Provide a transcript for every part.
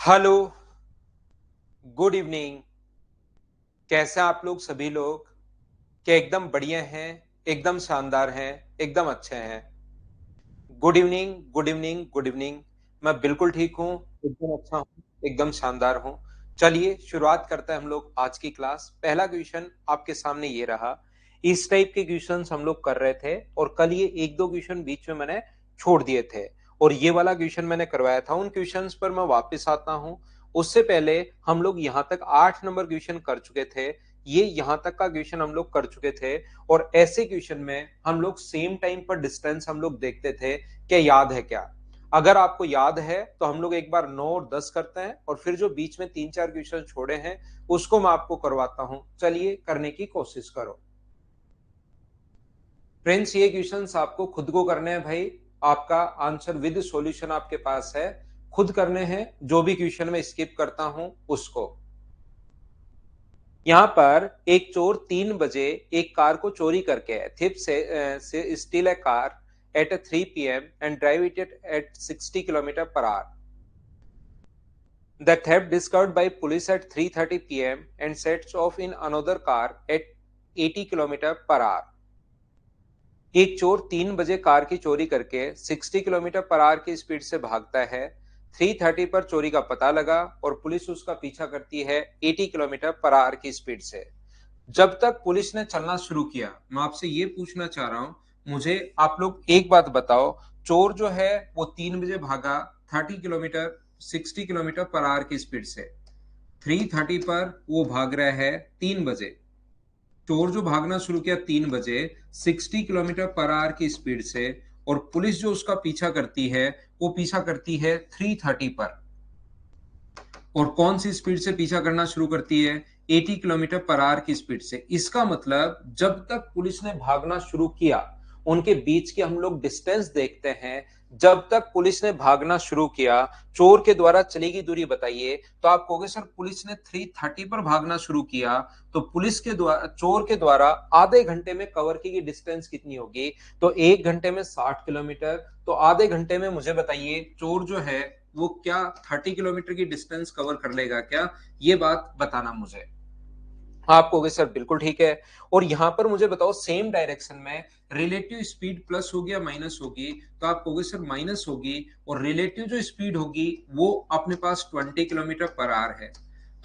Hello, good evening. कैसे हैं आप लोग सभी लोग? क्या एकदम बढ़िया हैं, एकदम शानदार हैं, एकदम अच्छे हैं? Good evening, good evening, good evening. मैं बिल्कुल ठीक हूँ, एकदम अच्छा हूँ, एकदम शानदार हूँ। चलिए शुरुआत करते हैं हम लोग आज की क्लास। पहला क्वेश्चन आपके सामने ये रहा। इस टाइप के क्वेश्चंस हम लोग कर रहे थे और कल ये एक दो क्वेश्चन बीच में मैंने छोड़ दिए थे और ये वाला क्वेश्चन मैंने करवाया था। उन क्वेश्चंस पर मैं वापस आता हूँ। उससे पहले हम लोग यहाँ तक 8 नंबर क्वेश्चन कर चुके थे। ये यहाँ तक का क्वेश्चन हम लोग कर चुके थे और ऐसे क्वेश्चन में हम लोग सेम टाइम पर डिस्टेंस हम लोग देखते थे। क्या याद है क्या? अगर आपको याद है तो हम लोग एक बार 9 और 10 करते हैं और फिर जो बीच में 3-4 क्वेश्चन छोड़े हैं उसको मैं आपको करवाता हूं। चलिए करने की कोशिश करो। फ्रेंड्स, ये क्वेश्चंस आपको खुद को करने हैं भाई। आपका आंसर विद सॉल्यूशन आपके पास है, खुद करने हैं। जो भी क्वेश्चन में स्किप करता हूं उसको। यहाँ पर एक चोर 3 बजे एक कार को चोरी करके थिप से steel A car at 3 p.m. and drive it at 60 kilometer per hour. The theft discovered by police at 3:30 p.m. and sets off in another car at 80 kilometer per hour. एक चोर 3 बजे कार की चोरी करके 60 किलोमीटर पर आवर की speed से भागता है। 3:30 पर चोरी का पता लगा और पुलिस उसका पीछा करती है 80 किलोमीटर पर आवर की स्पीड से। जब तक पुलिस ने चलना शुरू किया, मैं आपसे ये पूछना चाह रहा हूं, मुझे आप लोग एक बात बताओ। चोर जो है वो 3 बजे भागा 30 किलोमीटर 60 किलोमीटर पर आवर की स्पीड से। 3:30 पर वो भाग रहा है 3 बजे। चोर जो भागना शुरू किया 3 बजे 60 किलोमीटर पर आवर की स्पीड से और पुलिस जो उसका पीछा करती है वो पीछा करती है 3:30 पर। और कौन सी स्पीड से पीछा करना शुरू करती है? 80 किलोमीटर पर आवर की स्पीड से। इसका मतलब जब तक पुलिस ने भागना शुरू किया, उनके बीच की हम लोग डिस्टेंस देखते हैं। जब तक पुलिस ने भागना शुरू किया, चोर के द्वारा चली गई दूरी बताइए। तो आप कहोगे सर पुलिस ने 3:30 पर भागना शुरू किया तो पुलिस के द्वारा चोर के द्वारा आधे घंटे में कवर की गई डिस्टेंस कितनी होगी? तो 1 घंटे में 60 किलोमीटर। तो आधे घंटे में मुझे बताइए चोर जो है वो क्या 30 किलोमीटर की डिस्टेंस कवर कर लेगा क्या? ये बात बताना मुझे। आप कहोगे सर बिल्कुल ठीक है। और यहां पर मुझे बताओ सेम डायरेक्शन में रिलेटिव स्पीड प्लस होगी या माइनस होगी? तो आप कहोगे सर माइनस होगी। और रिलेटिव जो स्पीड होगी वो अपने पास 20 किलोमीटर पर आवर है।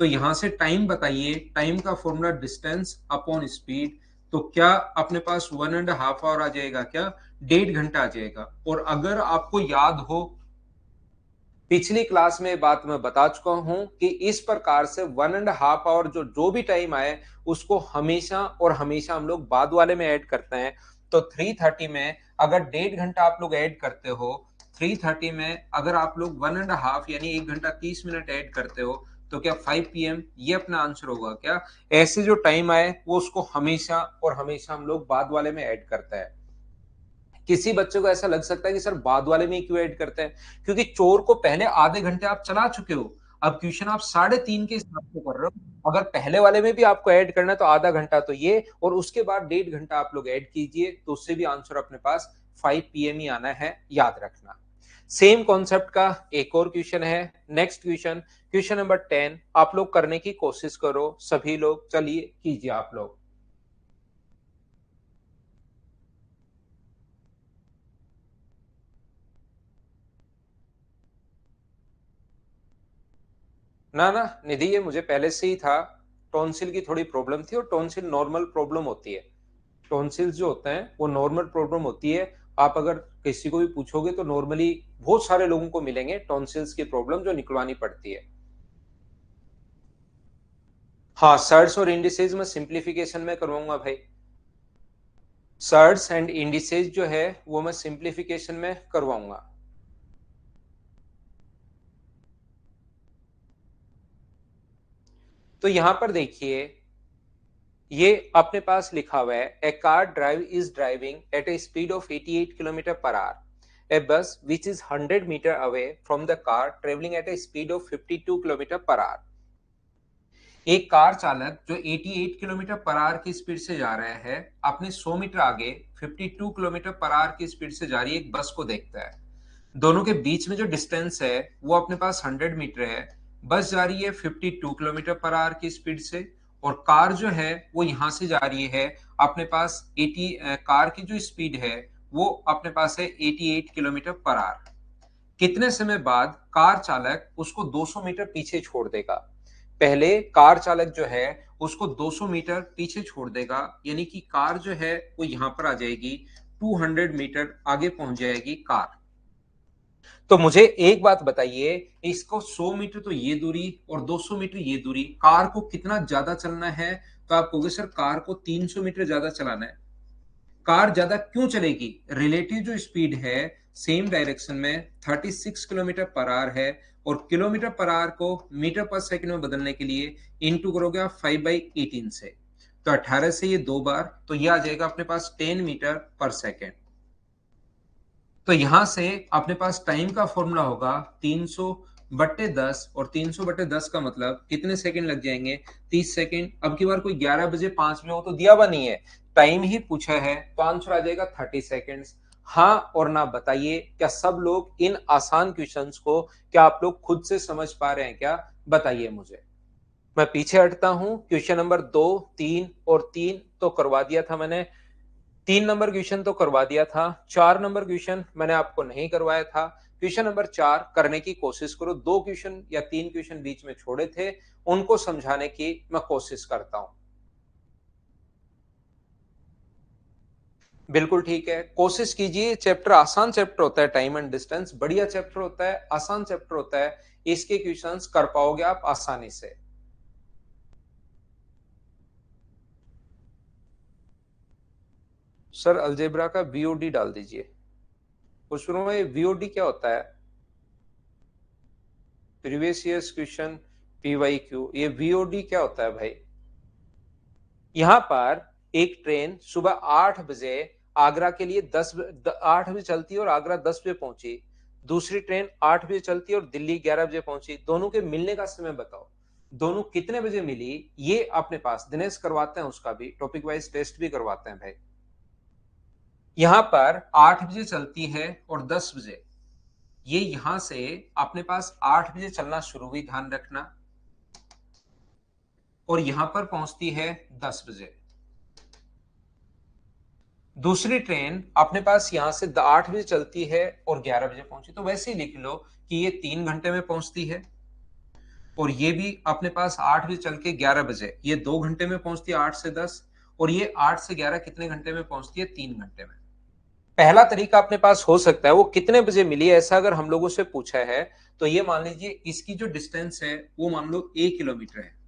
तो यहां से टाइम बताइए। टाइम का फॉर्मूला डिस्टेंस अपॉन स्पीड। तो क्या अपने पास 1.5 आवर आ जाएगा क्या? 1.5 घंटा आ जाएगा। और अगर आपको याद हो, पिछली क्लास में बात मैं बता चुका हूं कि इस प्रकार से 1.5 आवर जो जो भी टाइम आए उसको हमेशा और हमेशा हम लोग बाद वाले में ऐड करते हैं। तो 3:30 में अगर 1.5 घंटा आप लोग ऐड करते हो, 3:30 में अगर आप लोग 1.5 यानी 1 घंटा 30 मिनट ऐड करते हो तो क्या 5 PM ये अपना आंसर होगा क्या? ऐसे जो टाइम आए वो उसको हमेशा और हमेशा हम लोग बाद वाले में ऐड करते हैं। किसी बच्चे को ऐसा लग सकता है कि सर बाद वाले में क्यों ऐड करते हैं? क्योंकि चोर को पहले आधे घंटे आप चला चुके हो। अब क्वेश्चन आप 3:30 के हिसाब से कर रहे हो। अगर पहले वाले में भी आपको ऐड करना है तो आधा घंटा तो ये और उसके बाद 1.5 घंटा आप लोग ऐड कीजिए तो उससे भी आंसर अपने पास 5 PM ही आना है, याद रखना। सेम कॉन्सेप्ट का एक और क्वेश्चन है। नेक्स्ट क्वेश्चन, क्वेश्चन नंबर 10 आप लोग करने की कोशिश करो सभी लोग। चलिए कीजिए आप लोग। ना ना निधि, ये मुझे पहले से ही था। टॉन्सिल की थोड़ी प्रॉब्लम थी और टॉन्सिल नॉर्मल प्रॉब्लम होती है। टॉन्सिल्स जो होते हैं वो नॉर्मल प्रॉब्लम होती है। आप अगर किसी को भी पूछोगे तो नॉर्मली बहुत सारे लोगों को मिलेंगे टॉन्सिल्स की प्रॉब्लम जो निकलवानी पड़ती है। हाँ, सर्ट्स और इंडिसेज में सिंप्लीफिकेशन में करवाऊंगा भाई। सर्ट्स एंड इंडिसेज जो है वो मैं सिंप्लीफिकेशन में करवाऊंगा। तो यहां पर देखिए, ये अपने पास लिखा हुआ है a car drive is driving at a speed of 88 kilometre per hour. A bus which is 100 metre away from the car travelling at a speed of 52 kilometre per hour. एक कार चालक जो 88 किलोमीटर पर आवर की speed से जा रहा है अपने 100 metre आगे 52 किलोमीटर पर आवर की स्पीड से जा रही एक बस को देखता है। दोनों के बीच में जो डिस्टेंस है वो अपने पास 100 मीटर है। बस जा रही है 52 किलोमीटर पर आवर की स्पीड से, और कार जो है वो यहां से जा रही है अपने पास 80, कार की जो स्पीड है वो अपने पास है 88 किलोमीटर पर आवर। कितने समय बाद कार चालक उसको 200 मीटर पीछे छोड़ देगा? पहले कार चालक जो है उसको 200 मीटर पीछे छोड़ देगा, यानी कि कार जो है वो यहां पर आ जाएगी, 200 मीटर आगे पहुंच जाएगी कार। तो मुझे एक बात बताइए, इसको 100 मीटर तो ये दूरी और 200 मीटर ये दूरी, कार को कितना ज्यादा चलना है? तो आप कहोगे सर कार को 300 मीटर ज्यादा चलाना है। कार ज्यादा क्यों चलेगी? रिलेटिव जो स्पीड है सेम डायरेक्शन में 36 किलोमीटर पर आवर है, और किलोमीटर पर आवर को मीटर पर सेकंड में बदलने के लिए इंटू करोगे आप 5/18 से, तो 18 से ये 2 बार, तो ये आ जाएगा अपने पास 10 मीटर पर सेकेंड। तो यहां से अपने पास टाइम का फॉर्मूला होगा 300/10, और 300/10 का मतलब कितने सेकंड लग जाएंगे? 30 सेकंड। अब की बार कोई 11 बजे 5 बजे हो तो दिया हुआ नहीं है, टाइम ही पूछा है, तो आंसर आ जाएगा 30 सेकंड्स। हाँ और ना बताइए, क्या सब लोग इन आसान क्वेश्चंस को क्या आप लोग खुद से समझ पा रहे हैं क्या? बताइए मुझे। मैं पीछे हटता हूं, क्वेश्चन नंबर 2, 3 और 3 तो करवा दिया था मैंने, 3 नंबर क्वेश्चन तो करवा दिया था, 4 नंबर क्वेश्चन मैंने आपको नहीं करवाया था। क्वेश्चन नंबर 4 करने की कोशिश करो, 2 क्वेश्चन या 3 क्वेश्चन बीच में छोड़े थे, उनको समझाने की मैं कोशिश करता हूं। बिल्कुल ठीक है, कोशिश कीजिए। चैप्टर आसान चैप्टर होता है, टाइम एंड डिस्टेंस बढ़िया चैप्टर होता है, आसान चैप्टर होता है, इसके क्वेश्चंस कर पाओगे आप आसानी से। सर अलजेब्रा का वीओडी डाल दीजिए। शुरू में वीओडी क्या होता है? प्रीवियस ईयर्स क्वेश्चन, पीवाईक्यू, ये वीओडी क्या होता है भाई? यहां पर एक ट्रेन सुबह 8 बजे आगरा के लिए 8 बजे चलती है और आगरा 10 बजे पहुंची। दूसरी ट्रेन 8 बजे चलती है और दिल्ली 11 बजे पहुंची। दोनों के मिलने का समय बताओ, दोनों कितने बजे मिली? ये अपने पास दिनेश करवाते हैं, उसका भी टॉपिक वाइज टेस्ट भी करवाते हैं भाई। यहां पर 8 बजे चलती है और 10 बजे, ये यहां से अपने पास 8 बजे चलना शुरू हुई, ध्यान रखना, और यहां पर पहुंचती है 10 बजे। दूसरी ट्रेन अपने पास यहां से 8 बजे चलती है और 11 बजे पहुंची, तो वैसे ही लिख लो कि ये 3 घंटे में पहुंचती है, और ये भी अपने पास 8 बजे चल के 11 बजे, ये 2 घंटे में पहुंचती है 8 से 10, और ये 8 से 11 कितने घंटे में पहुंचती है? 3 घंटे में। पहला तरीका अपने पास हो सकता है, वो कितने बजे मिली ऐसा अगर हम लोगों से पूछा है, तो ये मान लीजिए इसकी जो डिस्टेंस है वो मान लो 1 किलोमीटर है।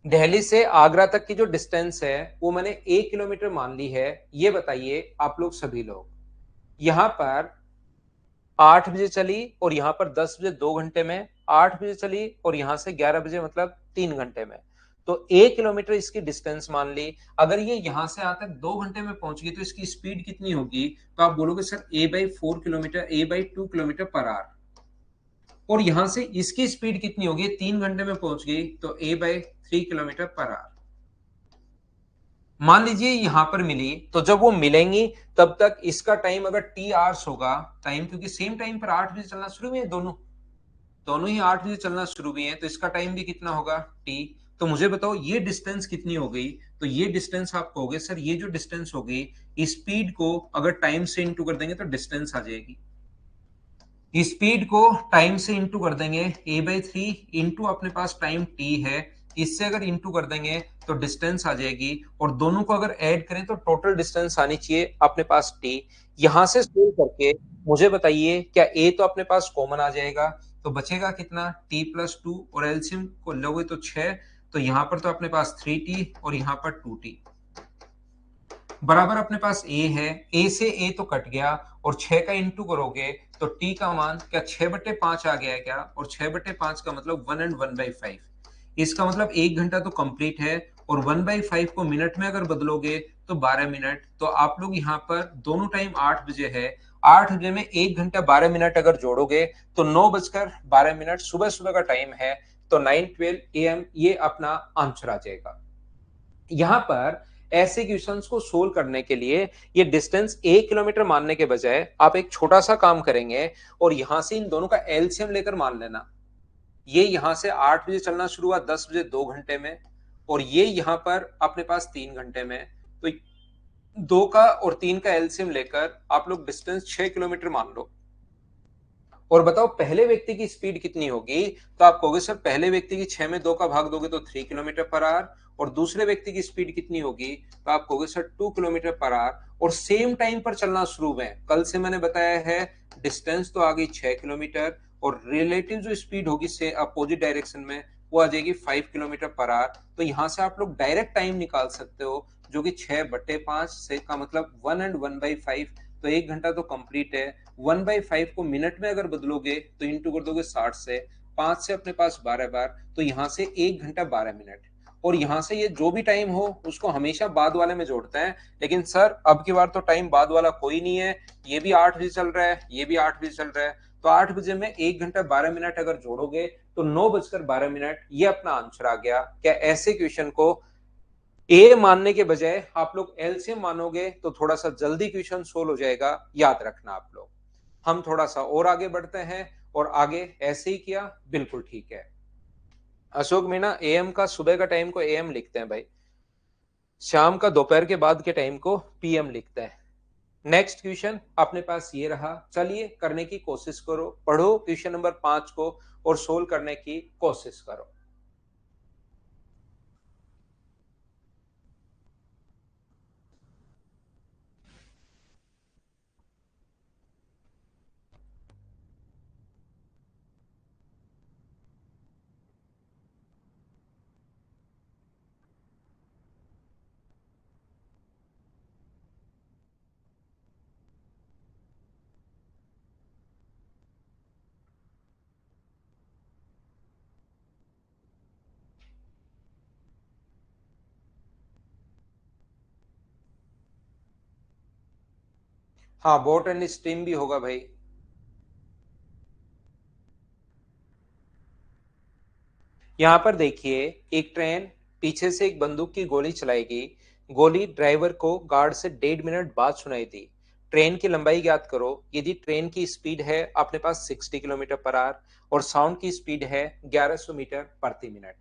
दिल्ली से आगरा तक की जो डिस्टेंस है वो मैंने 1 किलोमीटर मान ली है। ये बताइए आप लोग सभी लोग, यहां पर 8 बजे चली और यहां पर 10 बजे, 2 घंटे में, 8 बजे चली और यहां से 11 बजे मतलब 3 घंटे में, तो 1 किलोमीटर इसकी डिस्टेंस मान ली। अगर ये यहां से आकर 2 घंटे में पहुंच गई तो इसकी स्पीड कितनी होगी? तो आप बोलोगे sir A/4 kilometre, A/2 kilometre per our. और यहां से इसकी स्पीड कितनी होगी? 3 घंटे में पहुंच गई, तो A/3 किलोमीटर पर आवर। मान लीजिए यहां पर मिली, तो जब वो मिलेंगी तब तक इसका टाइम अगर टी आवर्स होगा, टाइम क्योंकि सेम टाइम पर 8 बजे चलना शुरू हुई है, दोनों दोनों ही 8 बजे चलना शुरू हुई है, तो इसका टाइम भी कितना होगा? टी। तो मुझे बताओ ये डिस्टेंस कितनी हो गई? तो ये डिस्टेंस आप कहोगे सर ये जो डिस्टेंस हो गई, स्पीड को अगर टाइम से इंटू कर देंगे तो डिस्टेंस आ जाएगी। स्पीड को टाइम से इंटू कर देंगे, A/3 इंटू अपने पास टाइम टी है, इससे अगर इंटू कर देंगे तो डिस्टेंस आ जाएगी, और दोनों को अगर ऐड करें तो टोटल डिस्टेंस आनी चाहिए अपने पास टी। यहां से सोल्व करके मुझे बताइए, क्या ए तो अपने पास कॉमन आ जाएगा, तो बचेगा कितना? t+2, और एलसीएम को लोगे तो 6, तो यहां पर तो अपने पास 3t और यहां पर 2t बराबर अपने पास ए है। ए से ए तो कट गया, और 6 का इंटू करोगे तो टी का मान क्या 6/5 आ गया है क्या? और 6/5 का मतलब 1 and 1/5, इसका मतलब 1 घंटा तो कंप्लीट है, और 1/5 को मिनट में अगर बदलोगे तो 12 मिनट। तो आप लोग यहाँ पर दोनों टाइम 8 बजे है, 8 बजे में 1 घंटा 12 मिनट अगर जोड़ोगे तो 9:12 सुबह सुबह का टाइम है, तो 9:12 AM ये अपना आंसर आ जाएगा। यहां पर ऐसे क्वेश्चंस को सोल्व करने के लिए ये डिस्टेंस 1 किलोमीटर मानने के बजाय आप एक छोटा सा काम करेंगे, और यहां से इन दोनों का एलसीएम लेकर मान लेना। ये यहां से 8 बजे चलना शुरू हुआ, 10 बजे 2 घंटे में, और ये यहां पर अपने पास 3 घंटे में। तो 2 का और 3 का एलसीएम लेकर आप लोग डिस्टेंस 6 किलोमीटर मान लो, और बताओ पहले व्यक्ति की स्पीड कितनी होगी। तो आप कहोगे सर पहले व्यक्ति की 6 में 2 का भाग दोगे तो 3 किलोमीटर पर आवर, और दूसरे व्यक्ति की स्पीड कितनी होगी, तो आप कहोगे सर 2 किलोमीटर पर आवर, और सेम टाइम पर चलना शुरू हुए। कल से मैंने बताया है डिस्टेंस तो आ गई 6 किलोमीटर, और रिलेटिव जो स्पीड होगी से अपोजिट डायरेक्शन में वो आ जाएगी 5 किलोमीटर पर आवर। तो यहां से आप लोग डायरेक्ट टाइम निकाल सकते हो, जो कि 6/5 से का मतलब 1 एंड 1/5, तो 1 घंटा तो कंप्लीट है। 1/5 को मिनट में अगर बदलोगे तो इंटू कर दोगे 60 से, 5 से अपने पास 12 बार, तो यहां से 1 घंटा 12 मिनट। और यहां से ये जो भी टाइम हो उसको हमेशा बाद वाले में जोड़ते हैं, लेकिन सर अब की बार तो टाइम बाद वाला कोई नहीं है, ये भी 8 बजे चल रहा है, ये भी 8 बजे चल रहा है, तो 8 बजे में 1 घंटा 12 मिनट अगर जोड़ोगे तो 9:12 ये अपना आंसर आ गया। क्या ऐसे क्वेश्चन को ए मानने के बजाय आप लोग एलसीएम मानोगे तो थोड़ा सा जल्दी क्वेश्चन सोल्व हो जाएगा, याद रखना आप लोग। हम थोड़ा सा और आगे बढ़ते हैं, और आगे ऐसे ही किया, बिल्कुल ठीक है। अशोक मीणा, एएम का सुबह का टाइम को एएम लिखते हैं भाई, शाम का दोपहर के बाद के टाइम को पीएम लिखते हैं। नेक्स्ट क्वेश्चन अपने पास ये रहा, चलिए करने की कोशिश करो, पढ़ो क्वेश्चन नंबर 5 को और सोल्व करने की कोशिश करो। हाँ, बोट एंड स्ट्रीम भी होगा भाई। यहां पर देखिए, एक ट्रेन पीछे से एक बंदूक की गोली चलाएगी, गोली ड्राइवर को गार्ड से 1.5 मिनट बाद सुनाई दी। ट्रेन की लंबाई ज्ञात करो। यदि ट्रेन की स्पीड है अपने पास 60 किलोमीटर पर आवर और साउंड की स्पीड है 1100 मीटर प्रति मिनट।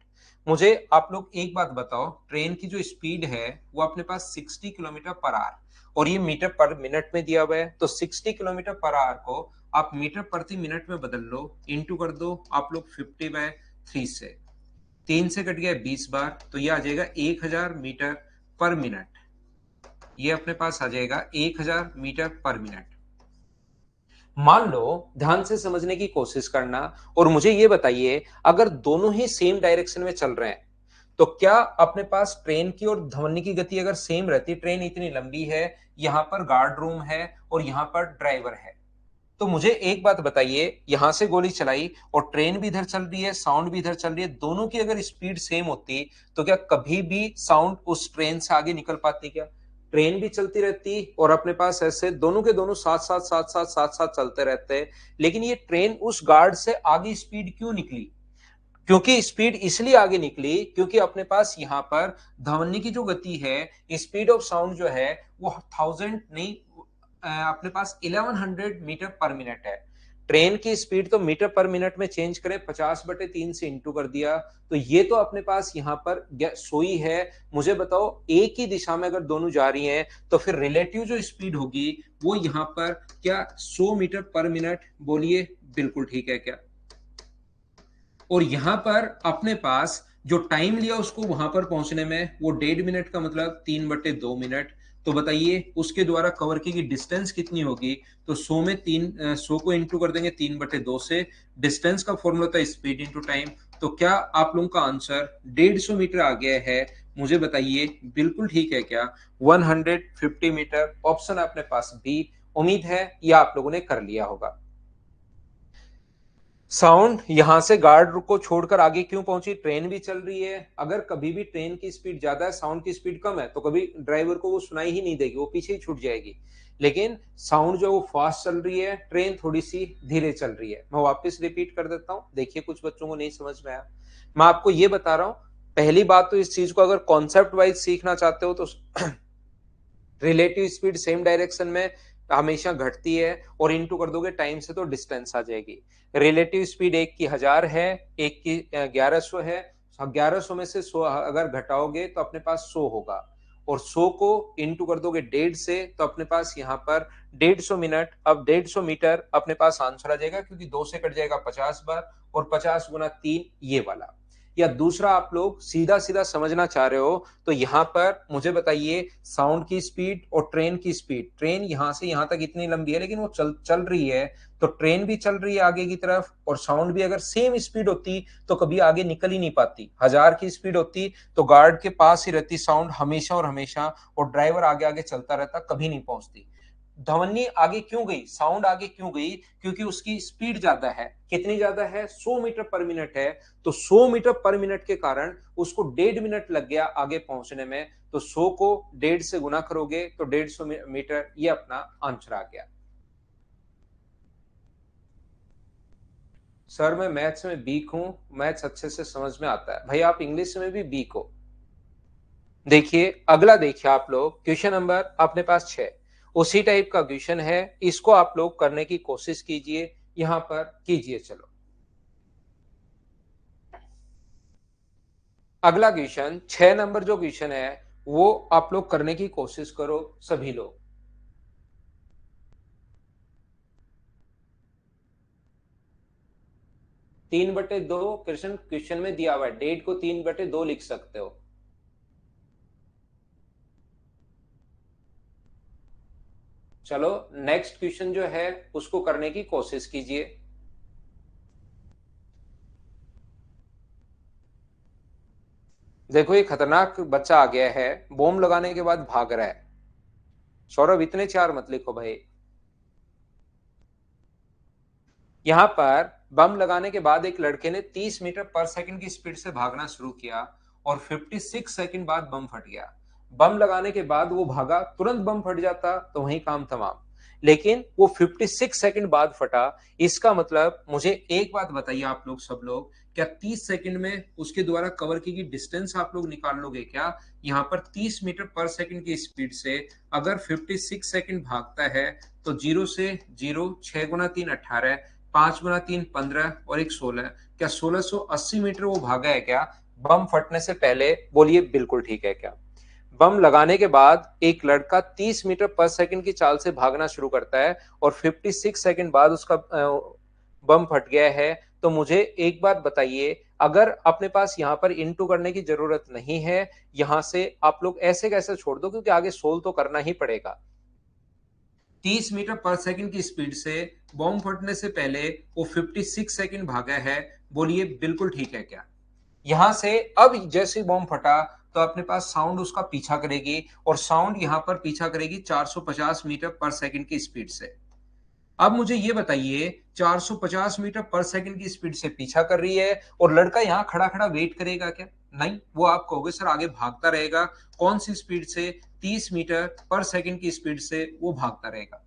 मुझे आप लोग एक बात बताओ, ट्रेन की जो स्पीड है वो अपने पास 60 किलोमीटर पर आवर, और ये मीटर पर मिनट में दिया हुआ है, तो 60 किलोमीटर पर आवर को आप मीटर प्रति मिनट में बदल लो, इंटू कर दो आप लोग 50/3 से, 3 से कट गया 20 बार, तो ये आ जाएगा 1000 मीटर पर मिनट। ये अपने पास आ जाएगा 1000 मीटर पर मिनट। मान लो, ध्यान से समझने की कोशिश करना, और मुझे ये बताइए अगर दोनों ही सेम डायरेक्शन में चल रहे हैं तो क्या अपने पास ट्रेन की और ध्वनि की गति अगर सेम रहती, ट्रेन इतनी लंबी है, यहां पर गार्ड रूम है और यहां पर ड्राइवर है, तो मुझे एक बात बताइए, यहां से गोली चलाई और ट्रेन भी इधर चल रही है, साउंड भी इधर चल रही है, दोनों की अगर स्पीड सेम होती तो क्या कभी भी साउंड उस ट्रेन से आगे निकल पाती क्या? ट्रेन भी चलती रहती और अपने पास ऐसे दोनों के दोनों साथ साथ साथ साथ साथ साथ चलते रहते हैं, लेकिन ये ट्रेन उस गार्ड से आगे स्पीड क्यों निकली? क्योंकि स्पीड इसलिए आगे निकली क्योंकि अपने पास यहां पर ध्वनि की जो गति है, स्पीड ऑफ साउंड जो है वो 1000 नहीं, अपने पास 1100 मीटर पर मिनट है। ट्रेन की स्पीड तो मीटर पर मिनट में चेंज करें, 50/3 से इंटू कर दिया, तो ये तो अपने पास यहाँ पर सोई है। मुझे बताओ एक ही दिशा में अगर दोनों जा रही हैं तो फिर रिलेटिव जो स्पीड होगी वो यहाँ पर क्या 100 मीटर पर मिनट, बोलिए बिल्कुल ठीक है क्या? और यहां पर अपने पास जो टाइम लिया उसको वहां पर पहुंचने में, वो 1.5 मिनट का मतलब 3/2 मिनट। तो बताइए उसके द्वारा कवर की गई डिस्टेंस कितनी होगी? तो 100 में 100 को इंटू कर देंगे 3/2 से, डिस्टेंस का फॉर्मूला था स्पीड इंटू टाइम। तो क्या आप लोगों का आंसर 150 मीटर आ गया है? मुझे बताइए बिल्कुल ठीक है क्या? 150 मीटर ऑप्शन अपने पास बी। उम्मीद है यह आप लोगों ने कर लिया होगा। साउंड यहां से गार्ड को छोड़कर आगे क्यों पहुंची? ट्रेन भी चल रही है, अगर कभी भी ट्रेन की स्पीड ज्यादा है, साउंड की स्पीड कम है, तो कभी ड्राइवर को वो सुनाई ही नहीं देगी, वो पीछे ही छूट जाएगी। लेकिन साउंड जो वो फास्ट चल रही है, ट्रेन थोड़ी सी धीरे चल रही है। मैं वापस रिपीट कर देता हूं, देखिए कुछ बच्चों को नहीं समझ में आया। मैं आपको ये बता रहा हूं, पहली बात तो इस चीज को अगर कॉन्सेप्ट वाइज सीखना चाहते हो तो रिलेटिव स्पीड सेम डायरेक्शन में हमेशा घटती है, और इनटू कर दोगे टाइम से तो डिस्टेंस आ जाएगी। रिलेटिव स्पीड एक की 1000 है, एक की 1100 है। 1100 में से 100 अगर घटाओगे तो अपने पास 100 होगा, और 100 को इनटू कर दोगे 1.5 से तो अपने पास यहाँ पर 150 मिनट। अब 150 मीटर अपने पास आंसर आ जाएगा, क्योंकि 2 से कट जाएगा 50 बार, और 50 गुना 3 ये वाला। या दूसरा आप लोग सीधा सीधा समझना चाह रहे हो तो यहां पर मुझे बताइए साउंड की स्पीड और ट्रेन की स्पीड। ट्रेन यहां से यहां तक इतनी लंबी है, लेकिन वो चल चल रही है, तो ट्रेन भी चल रही है आगे की तरफ, और साउंड भी अगर सेम स्पीड होती तो कभी आगे निकल ही नहीं पाती। 1000 की स्पीड होती तो गार्ड के पास ही रहती साउंड हमेशा और हमेशा, और ड्राइवर आगे आगे चलता रहता, कभी नहीं पहुंचती। ध्वनि आगे क्यों गई, साउंड आगे क्यों गई? क्योंकि उसकी स्पीड ज्यादा है। कितनी ज्यादा है? 100 मीटर पर मिनट है, तो 100 मीटर पर मिनट के कारण उसको 1.5 मिनट लग गया आगे पहुंचने में। तो 100 को 1.5 से गुना करोगे तो 150 मीटर, ये अपना आंसर आ गया। सर मैं मैथ्स में वीक हूं, मैथ्स अच्छे से समझ में आता है। भाई आप इंग्लिश में भी वीक हो। देखिए अगला, देखिए आप लोग क्वेश्चन नंबर अपने पास 6, उसी टाइप का क्वेश्चन है, इसको आप लोग करने की कोशिश कीजिए, यहां पर कीजिए। चलो अगला क्वेश्चन 6 नंबर जो क्वेश्चन है वो आप लोग करने की कोशिश करो सभी लोग। 3/2 क्वेश्चन क्वेश्चन में दिया हुआ है, डेट को 3/2 लिख सकते हो। चलो नेक्स्ट क्वेश्चन जो है उसको करने की कोशिश कीजिए। देखो ये खतरनाक बच्चा आ गया है, बॉम्ब लगाने के बाद भाग रहा है। सौरभ इतने चार मत लिखो भाई। यहां पर बम लगाने के बाद एक लड़के ने 30 मीटर पर सेकंड की स्पीड से भागना शुरू किया, और 56 सेकंड बाद बम फट गया। बम लगाने के बाद वो भागा, तुरंत बम फट जाता तो वहीं काम तमाम, लेकिन वो 56 सेकंड बाद फटा। इसका मतलब मुझे एक बात बताइए आप लोग सब लोग, क्या 30 सेकंड में उसके द्वारा कवर की गई डिस्टेंस आप लोग निकाल लोगे क्या? यहाँ पर 30 मीटर पर सेकंड की स्पीड से अगर 56 सेकंड भागता है, तो 0 से 0, 6 गुना 3 18, 5 गुना 3 15, और एक 16, क्या 1680 मीटर वो भागा है क्या बम फटने से पहले? बोलिए बिल्कुल ठीक है क्या? बम लगाने के बाद एक लड़का 30 मीटर पर सेकंड की चाल से भागना शुरू करता है, और 56 सेकंड बाद उसका बम फट गया है। तो मुझे एक बात बताइए, अगर अपने पास यहाँ पर इनटू करने की जरूरत नहीं है, यहां से आप लोग ऐसे कैसे छोड़ दो, क्योंकि आगे सोल्व तो करना ही पड़ेगा। 30 मीटर पर सेकंड की स्पीड से बॉम्ब फटने से पहले वो 56 सेकंड भागा है। बोलिए बिल्कुल ठीक है क्या? यहां से अब जैसे बॉम्ब फटा तो अपने पास साउंड उसका पीछा करेगी, और साउंड यहां पर पीछा करेगी 450 मीटर पर सेकंड की स्पीड से। अब मुझे ये बताइए, 450 मीटर पर सेकंड की स्पीड से पीछा कर रही है, और लड़का यहां खड़ा खड़ा वेट करेगा क्या? नहीं, वो आप कहोगे सर आगे भागता रहेगा। कौन सी स्पीड से? 30 मीटर पर सेकंड की स्पीड से वो भागता रहेगा।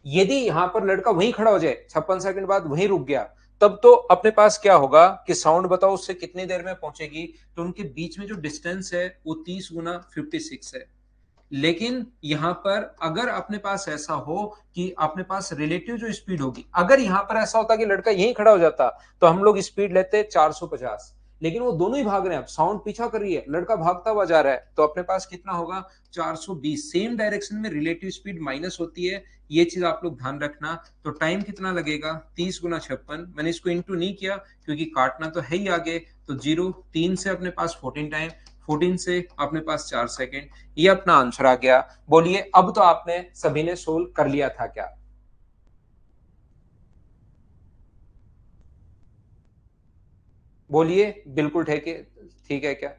यदि यहां पर लड़का वहीं खड़ा हो जाए, 56 सेकंड बाद वहीं रुक गया, तब तो अपने पास क्या होगा कि साउंड बताओ उससे कितनी देर में पहुंचेगी? तो उनके बीच में जो डिस्टेंस है वो 30 गुना 56 है। लेकिन यहां पर अगर अपने पास ऐसा हो कि अपने पास रिलेटिव जो स्पीड होगी, अगर यहां पर ऐसा होता कि लड़का यहीं खड़ा हो जाता, तो हम लोग स्पीड लेते 450। लेकिन वो दोनों ही भाग रहे हैं, अब साउंड पीछा कर रही है, लड़का भागता हुआ जा रहा है, तो अपने पास कितना होगा? 420। सेम डायरेक्शन में रिलेटिव स्पीड माइनस होती है, ये चीज आप लोग ध्यान रखना। तो टाइम कितना लगेगा? 30 गुना 56। मैंने इसको इंटू नहीं किया क्योंकि काटना तो है ही आगे। तो 0 3 से अपने पास 14 टाइम, 14 से अपने पास 4 सेकेंड, ये अपना आंसर आ गया। बोलिए अब तो आपने सभी ने सोल्व कर लिया था क्या? बोलिए बिल्कुल ठीक है, ठीक है क्या?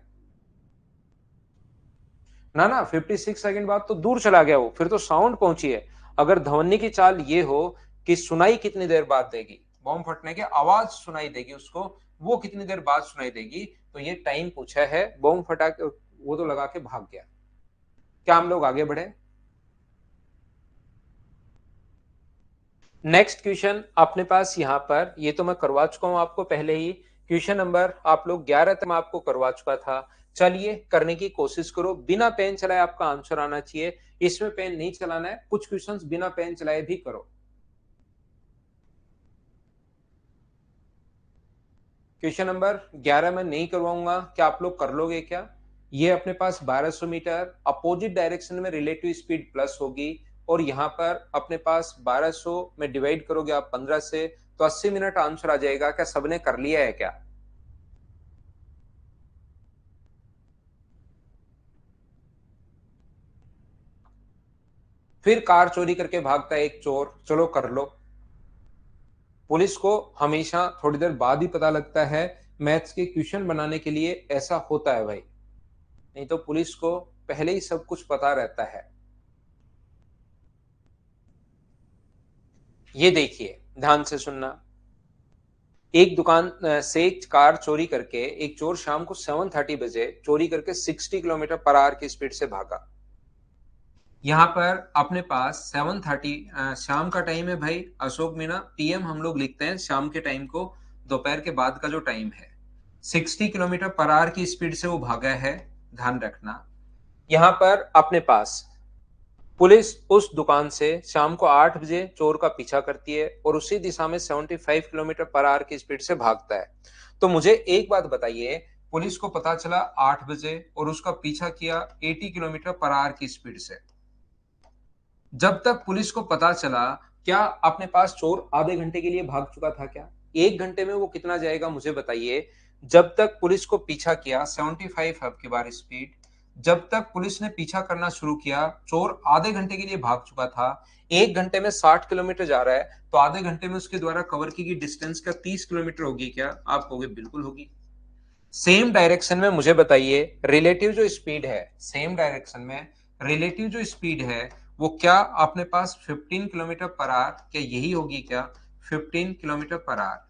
ना ना, 56 सेकंड बाद तो दूर चला गया वो, फिर तो साउंड पहुंची है। अगर ध्वनि की चाल ये हो कि सुनाई कितनी देर बाद देगी, बॉम्ब फटने की आवाज सुनाई देगी उसको, वो कितनी देर बाद सुनाई देगी, तो ये टाइम पूछा है। बॉम्ब फटा के वो तो लगा के भाग गया। क्या हम लोग आगे बढ़े? नेक्स्ट क्वेश्चन अपने पास यहाँ पर, ये तो मैं करवा चुका हूं आपको पहले ही। क्वेश्चन नंबर आप लोग 11 तक मैं आपको करवा चुका था। चलिए करने की कोशिश करो, बिना पेन चलाए आपका आंसर आना चाहिए, इसमें पेन नहीं चलाना है, कुछ क्वेश्चंस बिना पेन चलाए भी करो। क्वेश्चन नंबर 11 मैं नहीं करवाऊंगा, क्या आप लोग कर लोगे क्या? ये अपने पास 1200 मीटर अपोजिट डायरेक्शन में रिलेटिव स्पीड प्लस होगी, और यहां पर अपने पास 1200 में डिवाइड करोगे आप 15 से, तो 80 मिनट आंसर आ जाएगा। क्या सबने कर लिया है क्या? फिर कार चोरी करके भागता है एक चोर, चलो कर लो। पुलिस को हमेशा थोड़ी देर बाद ही पता लगता है, मैथ्स के क्वेश्चन बनाने के लिए ऐसा होता है भाई, नहीं तो पुलिस को पहले ही सब कुछ पता रहता है। ये देखिए, ध्यान से सुनना। एक दुकान से एक कार चोरी करके एक चोर शाम को 7:30 बजे चोरी करके 60 किलोमीटर पर आवर की स्पीड से भागा। यहाँ पर अपने पास 7:30 शाम का टाइम है भाई, अशोक मीना, पीएम हम लोग लिखते हैं शाम के टाइम को, दोपहर के बाद का जो टाइम है। 60 किलोमीटर पर आवर की स्पीड से वो भागा है, ध्यान रखना। यहाँ पर अपने पास पुलिस उस दुकान से शाम को 8 बजे चोर का पीछा करती है और उसी दिशा में 75 किलोमीटर पर आवर की स्पीड से भागता है। तो मुझे एक बात बताइए, पुलिस को पता चला 8 बजे और उसका पीछा किया 80 किलोमीटर पर आवर की स्पीड से। जब तक पुलिस को पता चला, क्या अपने पास चोर आधे घंटे के लिए भाग चुका था क्या? एक घंटे में वो कितना जाएगा मुझे बताइए। जब तक पुलिस को पीछा किया 75 हब की बार स्पीड, जब तक पुलिस ने पीछा करना शुरू किया, चोर आधे घंटे के लिए भाग चुका था। एक घंटे में 60 किलोमीटर जा रहा है, तो आधे घंटे में उसके द्वारा कवर की गई डिस्टेंस का 30 किलोमीटर होगी क्या? आप कहोगे बिल्कुल होगी। सेम डायरेक्शन में मुझे बताइए, रिलेटिव जो स्पीड है, सेम डायरेक्शन में रिलेटिव जो स्पीड है वो क्या अपने पास 15 किलोमीटर पर आवर, क्या यही होगी क्या? 15 किलोमीटर पर आवर।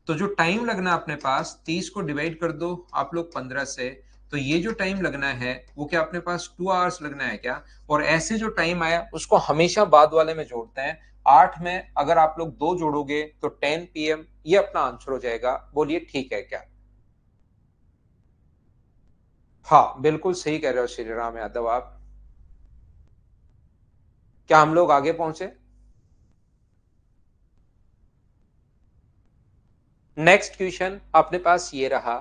तो जो टाइम लगना अपने पास, 30 को डिवाइड कर दो आप लोग 15 से, तो ये जो टाइम लगना है वो क्या अपने पास 2 आवर्स लगना है क्या? और ऐसे जो टाइम आया उसको हमेशा बाद वाले में जोड़ते हैं। 8 में अगर आप लोग 2 जोड़ोगे तो 10 PM, ये अपना आंसर हो जाएगा। बोलिए ठीक है क्या? हाँ, बिल्कुल सही कह रहे हो श्री राम यादव आप। क्या हम लोग आगे पहुंचे? नेक्स्ट क्वेश्चन अपने पास ये रहा।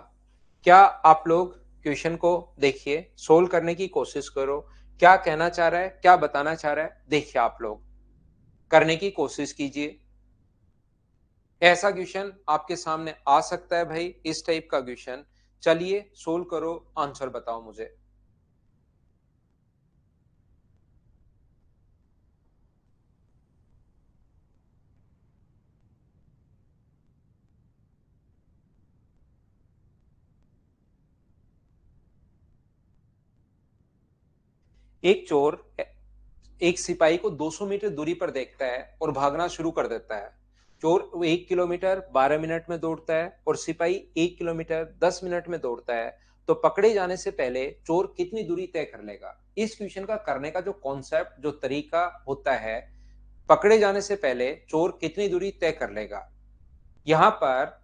क्या आप लोग क्वेश्चन को देखिए, सोल्व करने की कोशिश करो, क्या कहना चाह रहा है, क्या बताना चाह रहा है, देखिए आप लोग करने की कोशिश कीजिए। ऐसा क्वेश्चन आपके सामने आ सकता है भाई, इस टाइप का क्वेश्चन। चलिए सोल्व करो, आंसर बताओ मुझे। एक चोर एक सिपाही को 200 मीटर दूरी पर देखता है और भागना शुरू कर देता है। चोर 1 किलोमीटर 12 मिनट में दौड़ता है और सिपाही 1 किलोमीटर 10 मिनट में दौड़ता है। तो पकड़े जाने से पहले चोर कितनी दूरी तय कर लेगा? इस क्वेश्चन का करने का जो कॉन्सेप्ट, जो तरीका होता है, पकड़े जाने से पहले चोर कितनी दूरी तय कर लेगा। यहां पर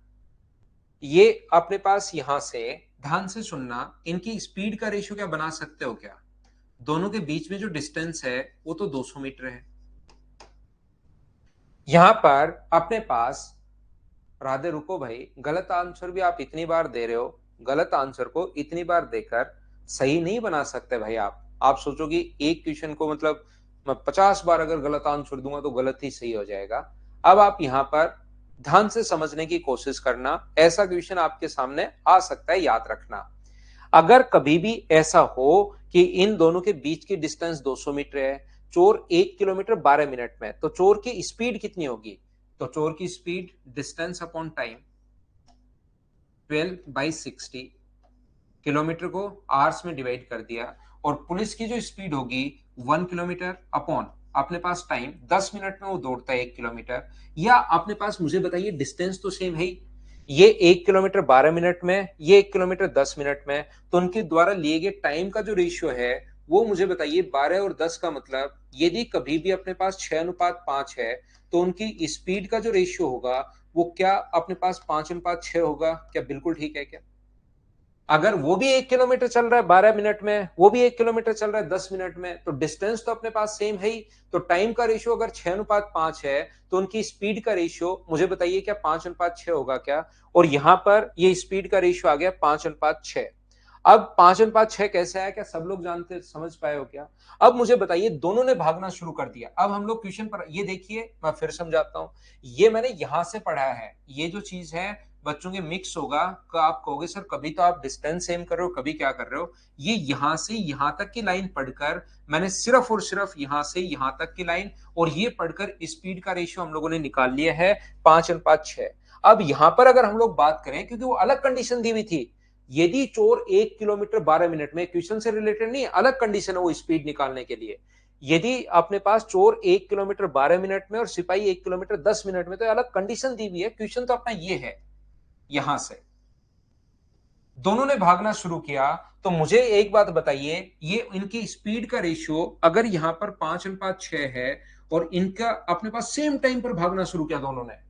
ये अपने पास यहां से, ध्यान से सुनना, इनकी स्पीड का रेशियो क्या बना सकते हो क्या? दोनों के बीच में जो डिस्टेंस है वो तो 200 मीटर है। यहां पर अपने पास, राधे रुको भाई, गलत आंसर भी आप इतनी बार दे रहे हो, गलत आंसर को इतनी बार देकर सही नहीं बना सकते भाई। आप सोचोगे एक क्वेश्चन को मतलब मैं 50 बार अगर गलत आंसर दूंगा तो गलत ही सही हो जाएगा। अब आप यहां पर ध्यान से समझने की कोशिश करना, ऐसा क्वेश्चन आपके सामने आ सकता है, याद रखना। अगर कभी भी ऐसा हो कि इन दोनों के बीच की डिस्टेंस 200 मीटर है, चोर 1 किलोमीटर 12 मिनट में, तो चोर की स्पीड कितनी होगी? तो चोर की speed distance upon time 12/60, kilometre को आवर्स में डिवाइड कर दिया, और पुलिस की जो स्पीड होगी 1 किलोमीटर अपॉन अपने पास टाइम, 10 मिनट में वो दौड़ता है 1 किलोमीटर। या अपने पास मुझे बताइए, डिस्टेंस तो सेम है ही, ये 1 किलोमीटर 12 मिनट में, ये 1 किलोमीटर 10 मिनट में, तो उनके द्वारा लिए गए टाइम का जो रेशियो है वो मुझे बताइए 12 और 10 का मतलब, यदि कभी भी अपने पास 6:5 है, तो उनकी स्पीड का जो रेशियो होगा वो क्या अपने पास 5:6 होगा क्या? बिल्कुल ठीक है क्या? अगर वो भी 1 किलोमीटर चल रहा है 12 मिनट में, वो भी 1 किलोमीटर चल रहा है 10 मिनट में, तो डिस्टेंस तो अपने पास सेम है ही। तो टाइम का रेशियो अगर 6:5 है, तो उनकी स्पीड का रेशियो मुझे बताइए क्या 5:6 होगा क्या? और यहां पर ये स्पीड का रेशियो आ गया 5:6। अब 5:6 कैसे आया, क्या सब लोग जानते समझ पाए हो क्या? अब मुझे बताइए, दोनों ने भागना शुरू कर दिया। अब हम लोग क्वेश्चन पर ये देखिए, मैं फिर समझाता हूं। ये मैंने यहां से पढ़ा है, ये जो चीज है बच्चों के मिक्स होगा। तो आप कहोगे सर कभी तो आप डिस्टेंस सेम कर रहे हो, कभी क्या कर रहे हो। ये यहां से यहां तक की लाइन पढ़कर मैंने सिर्फ और सिर्फ यहां से यहां तक की लाइन और ये पढ़कर स्पीड का रेशियो हम लोगों ने निकाल लिया है 5:6। अब यहां पर अगर हम लोग बात करें, क्योंकि वो अलग कंडीशन दी हुई थी, यदि चोर 1 किलोमीटर 12 मिनट में, क्वेश्चन से रिलेटेड नहीं, अलग कंडीशन है वो स्पीड निकालने के लिए। यदि अपने पास चोर 1 किलोमीटर 12 मिनट में और सिपाही 1 किलोमीटर 10 मिनट में, तो अलग कंडीशन दी हुई है। क्वेश्चन तो अपना ये है, यहां से दोनों ने भागना शुरू किया। तो मुझे एक बात बताइए, ये इनकी स्पीड का रेशियो अगर यहां पर 5:6 है और इनका अपने पास सेम टाइम पर भागना शुरू किया,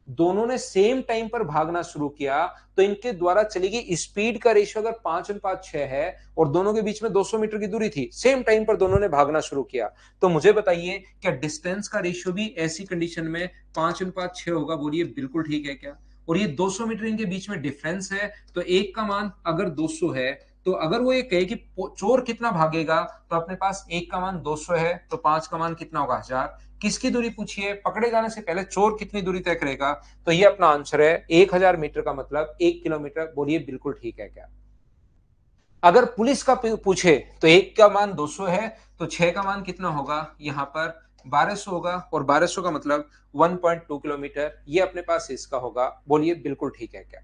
दोनों ने सेम टाइम पर भागना शुरू किया, तो इनके द्वारा चली गई स्पीड का रेशियो अगर 5:6 है और दोनों के बीच में 200 मीटर की दूरी थी, सेम टाइम पर दोनों ने भागना शुरू किया, तो मुझे बताइए क्या डिस्टेंस का रेशियो भी ऐसी कंडीशन में 5:6 होगा? बोलिए बिल्कुल ठीक है क्या? और ये 200 मीटर इनके बीच में डिफरेंस है, तो एक का मान अगर 200 है, तो अगर वो ये कहे कि चोर कितना भागेगा, तो अपने पास एक का मान 200 है, तो 5 का मान कितना होगा 1000। किसकी दूरी पूछी है? पकड़े जाने से पहले चोर कितनी दूरी तय करेगा? तो ये अपना आंसर है 1000 मीटर का मतलब 1 किलोमीटर। बोलिए बिल्कुल ठीक है क्या? अगर पुलिस का पूछे तो एक का मान 200 है, तो 6 का मान कितना होगा? यहां पर 1200 होगा, और 1200 का मतलब 1.2 किलोमीटर। ये अपने पास इसका होगा। बोलिए बिल्कुल ठीक है क्या?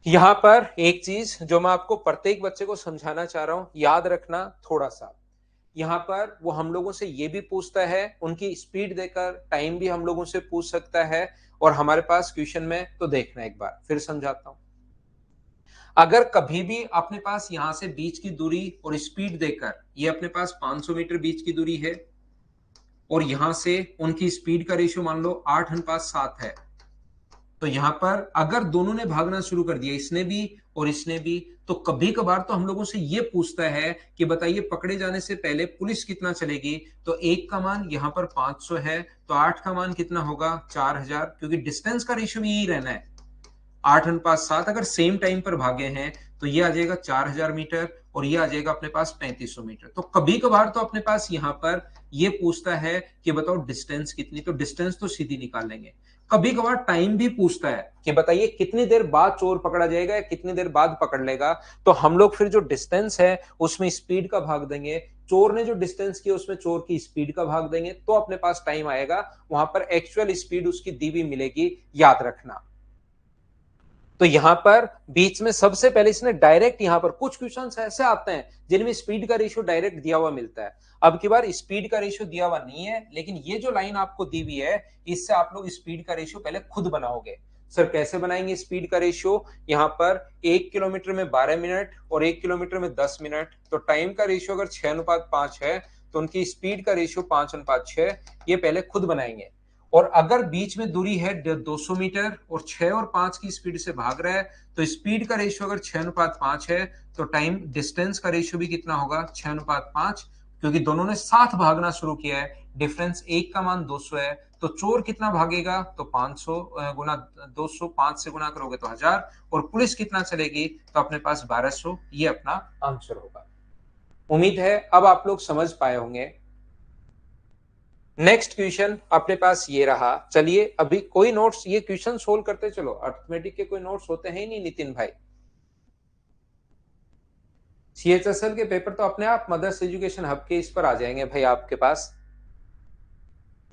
यहां पर एक चीज जो मैं आपको प्रत्येक बच्चे को समझाना चाह रहा हूं, याद रखना थोड़ा सा। यहाँ पर वो हम लोगों से ये भी पूछता है, उनकी स्पीड देकर टाइम भी हम लोगों से पूछ सकता है। और हमारे पास क्वेश्चन में तो देखना, एक बार फिर समझाता हूं। अगर कभी भी अपने पास यहां से बीच की दूरी और स्पीड देकर, ये अपने पास 500 मीटर बीच की दूरी है और यहां से उनकी स्पीड का रेशियो मान लो 8:7 है, तो यहां पर अगर दोनों ने भागना शुरू कर दिया, इसने भी और इसने भी, तो कभी कभार तो हम लोगों से यह पूछता है कि बताइए पकड़े जाने से पहले पुलिस कितना चलेगी। तो एक का मान यहां पर 500 है, तो 8 का मान कितना होगा 4000, क्योंकि डिस्टेंस का रेशियो भी यही रहना है 8:7। अगर सेम टाइम पर भागे हैं तो ये आ जाएगा 4000 मीटर और ये आ जाएगा अपने पास 3500 मीटर। तो कभी कभार तो अपने पास यहां पर ये पूछता है कि बताओ डिस्टेंस कितनी, तो डिस्टेंस तो सीधी निकाल लेंगे। कभी कभार टाइम भी पूछता है कि बताइए कितनी देर बाद चोर पकड़ा जाएगा या कितनी देर बाद पकड़ लेगा, तो हम लोग फिर जो डिस्टेंस है उसमें स्पीड का भाग देंगे। चोर ने जो डिस्टेंस किया उसमें चोर की स्पीड का भाग देंगे, तो अपने पास टाइम आएगा। वहां पर एक्चुअल स्पीड उसकी दी हुई मिलेगी, याद रखना। तो यहां पर बीच में सबसे पहले इसने डायरेक्ट, यहां पर कुछ क्वेश्चंस ऐसे आते हैं जिनमें स्पीड का रेशियो डायरेक्ट दिया हुआ मिलता है। अब की बार स्पीड का रेशियो दिया हुआ नहीं है, लेकिन ये जो लाइन आपको दी हुई है, इससे आप लोग स्पीड का रेशियो पहले खुद बनाओगे। सर कैसे बनाएंगे स्पीड का रेशियो? यहां पर 1 किलोमीटर में 12 मिनट और 1 किलोमीटर में 10 मिनट, तो टाइम का रेशियो अगर 6:5 है, तो उनकी स्पीड का रेशियो 5:6। ये पहले खुद बनाएंगे। और अगर बीच में दूरी है 200 मीटर और 6 और 5 की स्पीड से भाग रहा है, तो स्पीड का रेशियो अगर 6:5 है, तो टाइम डिस्टेंस का रेशियो भी कितना होगा 6:5, क्योंकि दोनों ने साथ भागना शुरू किया है। डिफरेंस एक का मान 200 है, तो चोर कितना भागेगा? तो 500 गुना 200, 5 से गुना करोगे तो 1000, और पुलिस कितना चलेगी? तो अपने पास 1200। ये अपना आंसर होगा। उम्मीद है अब आप लोग समझ पाए होंगे। नेक्स्ट क्वेश्चन अपने पास ये रहा। चलिए अभी कोई नोट्स, ये क्वेश्चन सोल्व करते चलो। अर्थमेटिक के कोई नोट्स होते हैं ही नहीं नितिन भाई। सीएचएसएल के पेपर तो अपने आप मदर्स एजुकेशन हब के इस पर आ जाएंगे भाई आपके पास।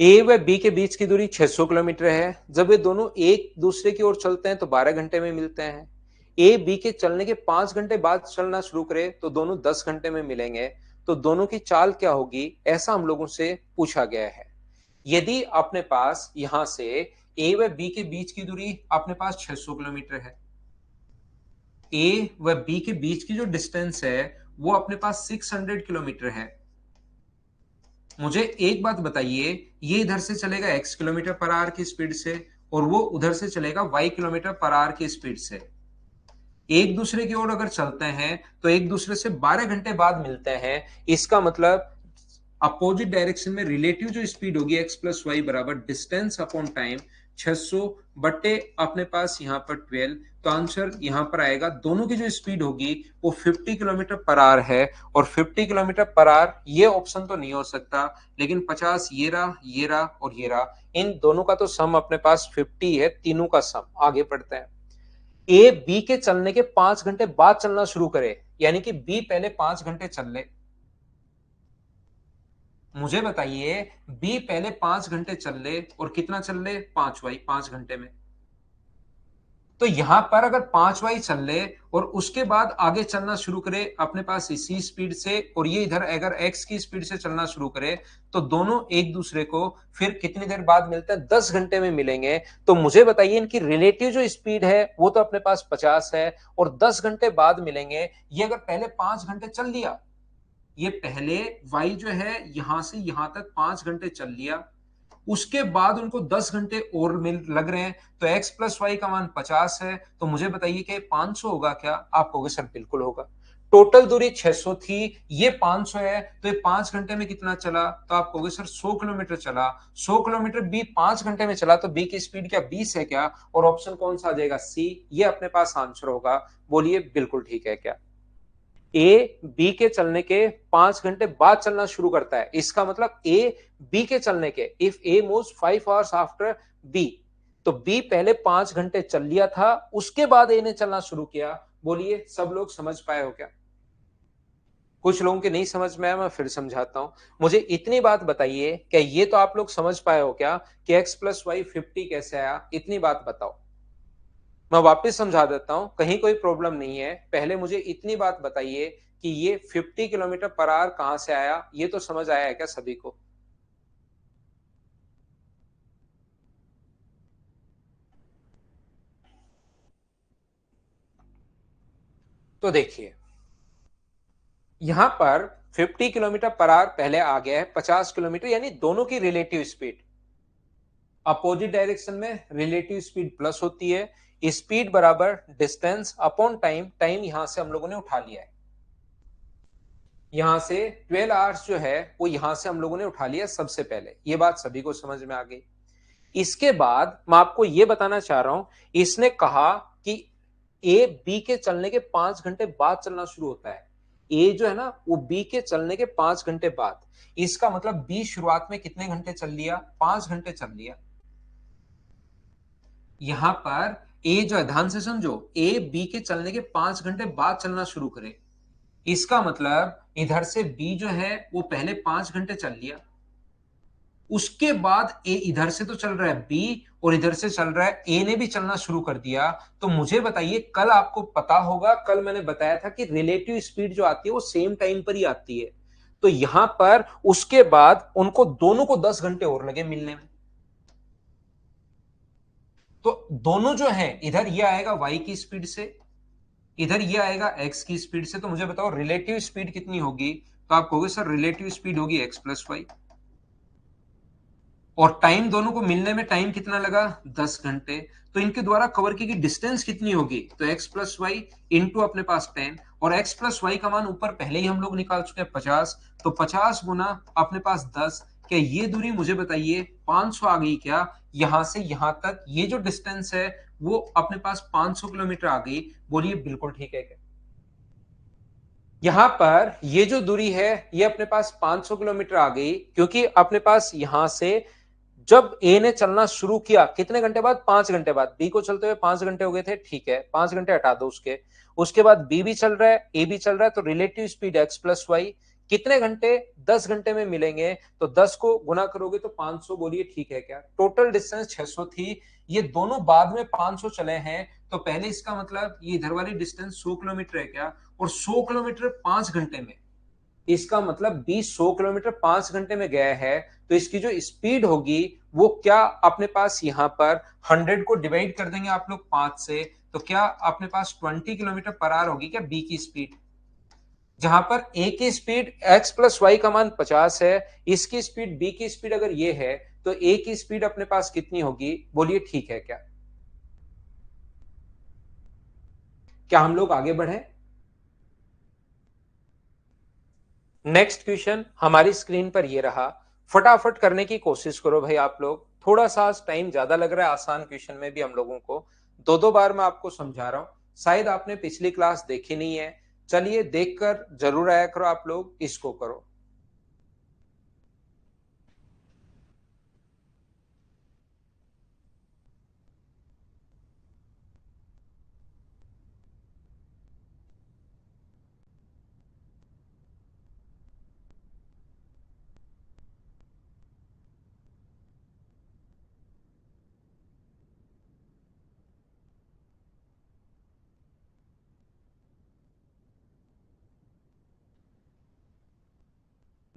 ए व बी के बीच की दूरी 600 किलोमीटर है। जब ये दोनों एक दूसरे की ओर चलते हैं तो 12 घंटे में मिलते हैं। ए बी के चलने के 5 घंटे बाद चलना शुरू करे तो दोनों 10 घंटे में मिलेंगे। तो दोनों की चाल क्या होगी, ऐसा हम लोगों से पूछा गया है। यदि अपने पास यहां से ए व बी के बीच की दूरी अपने पास 600 किलोमीटर है, ए व बी के बीच की जो डिस्टेंस है वो अपने पास 600 किलोमीटर है। मुझे एक बात बताइए, ये इधर से चलेगा x किलोमीटर पर आवर की स्पीड से और वो उधर से चलेगा y किलोमीटर पर आवर की स्पीड से। एक दूसरे की ओर अगर चलते हैं तो एक दूसरे से 12 घंटे बाद मिलते हैं। इसका मतलब अपोजिट डायरेक्शन में रिलेटिव जो स्पीड होगी एक्स प्लस वाई बराबर डिस्टेंस अपॉन टाइम 600 बटे अपने पास यहाँ पर 12। तो आंसर यहाँ पर आएगा, दोनों की जो स्पीड होगी वो 50 किलोमीटर पर आवर है। और 50 किलोमीटर पर आवर ये ऑप्शन तो नहीं हो सकता, लेकिन 50 ये रहा और ये रहा, इन दोनों का तो सम अपने पास 50 है, तीनों का सम। आगे पढ़ते हैं। ए बी के चलने के 5 घंटे बाद चलना शुरू करे, यानी कि बी पहले 5 घंटे चल ले। मुझे बताइए, बी पहले 5 घंटे चल ले और कितना चल ले, 5 वाई 5 घंटे में। तो यहां पर अगर 5 वाई चल ले और उसके बाद आगे चलना शुरू करे अपने पास इसी स्पीड से, और ये इधर अगर एक्स की स्पीड से चलना शुरू करे, तो दोनों एक दूसरे को फिर कितनी देर बाद मिलते हैं, 10 घंटे में मिलेंगे। तो मुझे बताइए, इनकी रिलेटिव जो स्पीड है वो तो अपने पास 50 है, और 10 घंटे बाद मिलेंगे। ये अगर पहले 5 घंटे चल लिया, ये पहले y जो है यहां से यहां तक 5 घंटे चल लिया, उसके बाद उनको 10 घंटे और मिल लग रहे हैं, तो x प्लस वाई का मान 50 है। तो मुझे बताइए कि 500 होगा क्या? आप कहोगे सर बिल्कुल होगा। टोटल दूरी 600 थी, ये 500 है, तो ये 5 घंटे में कितना चला? तो आप कहोगे सर 100 किलोमीटर चला। 100 किलोमीटर बी 5 घंटे में चला, तो बी की स्पीड क्या 20 है क्या? और ऑप्शन कौन सा आ जाएगा? सी, ये अपने पास आंसर होगा। बोलिए बिल्कुल ठीक है क्या? ए बी के चलने के 5 घंटे बाद चलना शुरू करता है, इसका मतलब ए बी के चलने के, if A moves 5 hours after B, तो बी पहले 5 घंटे चल लिया था, उसके बाद ए ने चलना शुरू किया। बोलिए सब लोग समझ पाए हो क्या? कुछ लोगों के नहीं समझ में आया, मैं फिर समझाता हूं। मुझे इतनी बात बताइए, क्या ये तो आप लोग समझ पाए हो क्या कि x प्लस वाई 50 कैसे आया? इतनी बात बताओ। मैं वापस समझा देता हूं, कहीं कोई प्रॉब्लम नहीं है। पहले मुझे इतनी बात बताइए कि ये 50 किलोमीटर पर आवर कहां से आया, ये तो समझ आया है क्या सभी को? तो देखिए, यहां पर 50 किलोमीटर पर आवर पहले आ गया है, 50 किलोमीटर, यानी दोनों की रिलेटिव स्पीड। अपोजिट डायरेक्शन में रिलेटिव स्पीड प्लस होती है। स्पीड बराबर डिस्टेंस अपॉन टाइम, टाइम यहां से हम लोगों ने उठा लिया है। यहां से 12 आवर्स जो है वो यहां से हम लोगों ने उठा लिया सबसे पहले, ये बात सभी को समझ में आ गई। इसके बाद मैं आपको यह बताना चाह रहा हूं, इसने कहा कि ए बी के चलने के 5 घंटे बाद चलना शुरू होता है। ए जो है ना वो बी के चलने के 5 घंटे बाद, इसका मतलब बी शुरुआत में कितने घंटे चल लिया? 5 घंटे चल लिया। यहां पर ए जो है, ध्यान से समझो, ए बी के चलने के 5 घंटे बाद चलना शुरू करे, इसका मतलब इधर से बी जो है वो पहले 5 घंटे चल लिया, उसके बाद ए इधर से तो चल रहा है बी, और इधर से चल रहा है ए ने भी चलना शुरू कर दिया। तो मुझे बताइए, कल आपको पता होगा, कल मैंने बताया था कि रिलेटिव स्पीड जो आती है वो सेम टाइम पर ही आती है। तो यहां पर उसके बाद उनको दोनों को 10 घंटे और लगे मिलने में। तो दोनों जो है, इधर ये आएगा वाई की स्पीड से, इधर ये आएगा एक्स की स्पीड से। तो मुझे बताओ रिलेटिव स्पीड कितनी होगी? तो आप कहोगे सर रिलेटिव स्पीड होगी एक्स प्लस वाई। और टाइम दोनों को मिलने में टाइम कितना लगा? 10 घंटे। तो इनके द्वारा कवर की गई डिस्टेंस कितनी होगी? तो x प्लस वाई इंटू अपने पास 10, और x प्लस वाई का मान ऊपर पहले ही हम लोग निकाल चुके हैं 50, तो 50 गुना अपने पास 10। क्या ये दूरी मुझे बताइए 500 आ गई क्या? यहां से यहां तक ये जो डिस्टेंस है वो अपने पास 500 किलोमीटर आ गई। बोलिए बिल्कुल ठीक है क्या? यहां पर ये जो दूरी है ये अपने पास 500 किलोमीटर आ गई, क्योंकि अपने पास यहां से जब ए ने चलना शुरू किया कितने घंटे बाद? 5 घंटे बाद। बी को चलते हुए 5 घंटे हो गए थे, ठीक है, 5 घंटे हटा दो उसके। उसके बाद बी भी चल रहा है, ए भी चल रहा है, तो relative speed X plus Y कितने घंटे? 10 घंटे में मिलेंगे। तो 10 को गुना करोगे तो 500। बोलिए ठीक है क्या? टोटल डिस्टेंस 600 थी, ये दोनों बाद में 500 चले हैं। तो पहले इसका मतलब ये इधर वाली डिस्टेंस 100 किलोमीटर है क्या? और 100 किलोमीटर 5 घंटे में, इसका मतलब 20 100 किलोमीटर 5 घंटे में गया है। तो इसकी जो स्पीड होगी वो क्या अपने पास यहां पर 100 को डिवाइड कर देंगे आप लोग 5 से, तो क्या अपने पास 20 किलोमीटर पर आवर होगी क्या बी की स्पीड? जहां पर ए की स्पीड एक्स प्लस वाई का मान 50 है, इसकी स्पीड बी की स्पीड अगर ये है, तो ए की स्पीड अपने पास कितनी होगी? बोलिए ठीक है क्या? क्या हम लोग आगे बढ़े? नेक्स्ट क्वेश्चन हमारी स्क्रीन पर ये रहा, फटाफट करने की कोशिश करो भाई आप लोग, थोड़ा सा टाइम ज्यादा लग रहा है, आसान क्वेश्चन में भी हम लोगों को दो दो बार मैं आपको समझा रहा हूं, शायद आपने पिछली क्लास देखी नहीं है। चलिए देखकर जरूर आया करो आप लोग, इसको करो।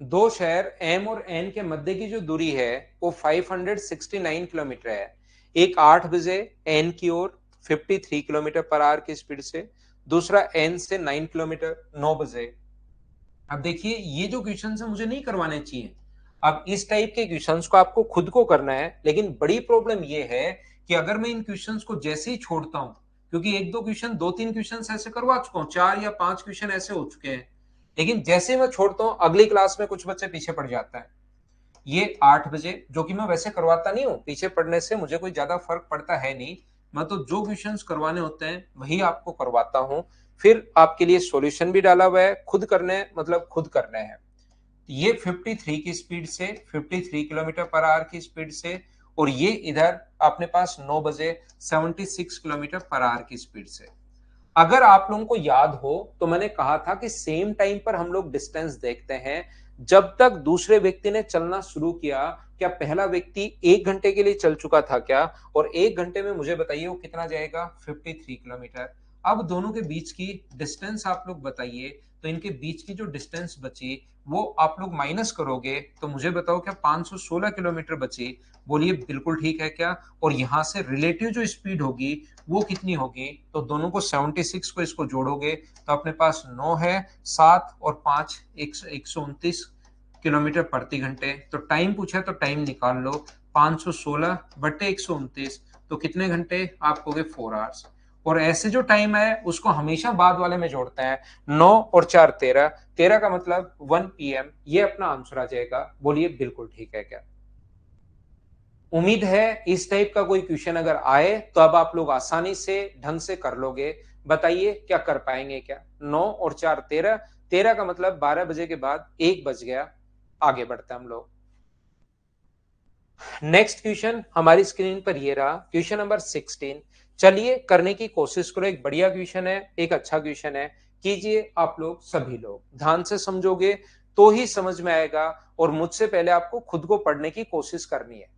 दो शहर एम और एन के मध्य की जो दूरी है वो 569 किलोमीटर है। एक 8 बजे एन की ओर 53 किलोमीटर पर आवर की स्पीड से, दूसरा एन से 9 किलोमीटर 9 बजे। अब देखिए ये जो क्वेश्चन है मुझे नहीं करवाने चाहिए। अब इस टाइप के क्वेश्चंस को आपको खुद को करना है, लेकिन बड़ी प्रॉब्लम ये है कि अगर मैं इन क्वेश्चंस को जैसे ही छोड़ता हूं, क्योंकि एक दो क्वेश्चन, दो तीन क्वेश्चन ऐसे करवा चुका हूं, 4 या 5 क्वेश्चन ऐसे हो चुके हैं, लेकिन जैसे मैं छोड़ता हूं अगली क्लास में कुछ बच्चे पीछे पड़ जाता है। ये 8 बजे, जो कि मैं वैसे करवाता नहीं हूँ, पीछे पड़ने से मुझे कोई ज्यादा फर्क पड़ता है नहीं, मैं तो जो क्वेश्चंस करवाने होते हैं वही आपको करवाता हूँ। फिर आपके लिए सॉल्यूशन भी डाला हुआ है, खुद करने मतलब खुद करने हैं। ये 53 की स्पीड से, 53 किलोमीटर पर आवर की स्पीड से, और ये इधर अपने पास 9 बजे 76 किलोमीटर पर आवर की स्पीड से। अगर आप लोगों को याद हो तो मैंने कहा था कि सेम टाइम पर हम लोग डिस्टेंस देखते हैं, जब तक दूसरे व्यक्ति ने चलना शुरू किया, क्या पहला व्यक्ति 1 घंटे के लिए चल चुका था क्या, और 1 घंटे में मुझे बताइए वो कितना जाएगा, 53 किलोमीटर। अब दोनों के बीच की डिस्टेंस आप लोग बताइए, तो इनके बीच की जो डिस्टेंस बची वो आप लोग माइनस करोगे तो मुझे बताओ क्या 516 किलोमीटर बची। बोलिए बिल्कुल ठीक है क्या? और यहां से रिलेटिव जो स्पीड होगी वो कितनी होगी, तो दोनों को 76 को इसको जोड़ोगे तो अपने पास 9 है, 7 और 5 129 किलोमीटर प्रति घंटे। तो टाइम पूछा तो टाइम निकाल लो, 516 बटे 129, तो कितने घंटे आप कहोगे, 4 आवर्स। और ऐसे जो टाइम है उसको हमेशा बाद वाले में जोड़ते हैं, 9 और 4 13, 13 का मतलब 1 PM, ये अपना आंसर आ जाएगा। बोलिए बिल्कुल ठीक है क्या? उम्मीद है इस टाइप का कोई क्वेश्चन अगर आए तो अब आप लोग आसानी से ढंग से कर लोगे। बताइए क्या कर पाएंगे क्या? 9 और 4 13, 13 का मतलब 12 बजे के बाद 1 बज गया। आगे बढ़ते हम लोग। नेक्स्ट क्वेश्चन हमारी स्क्रीन पर ये रहा, क्वेश्चन नंबर 16। चलिए करने की कोशिश करो, एक बढ़िया क्वेश्चन है, एक अच्छा क्वेश्चन है। कीजिए आप लोग, सभी लोग ध्यान से समझोगे तो ही समझ में आएगा, और मुझसे पहले आपको खुद को पढ़ने की कोशिश करनी है।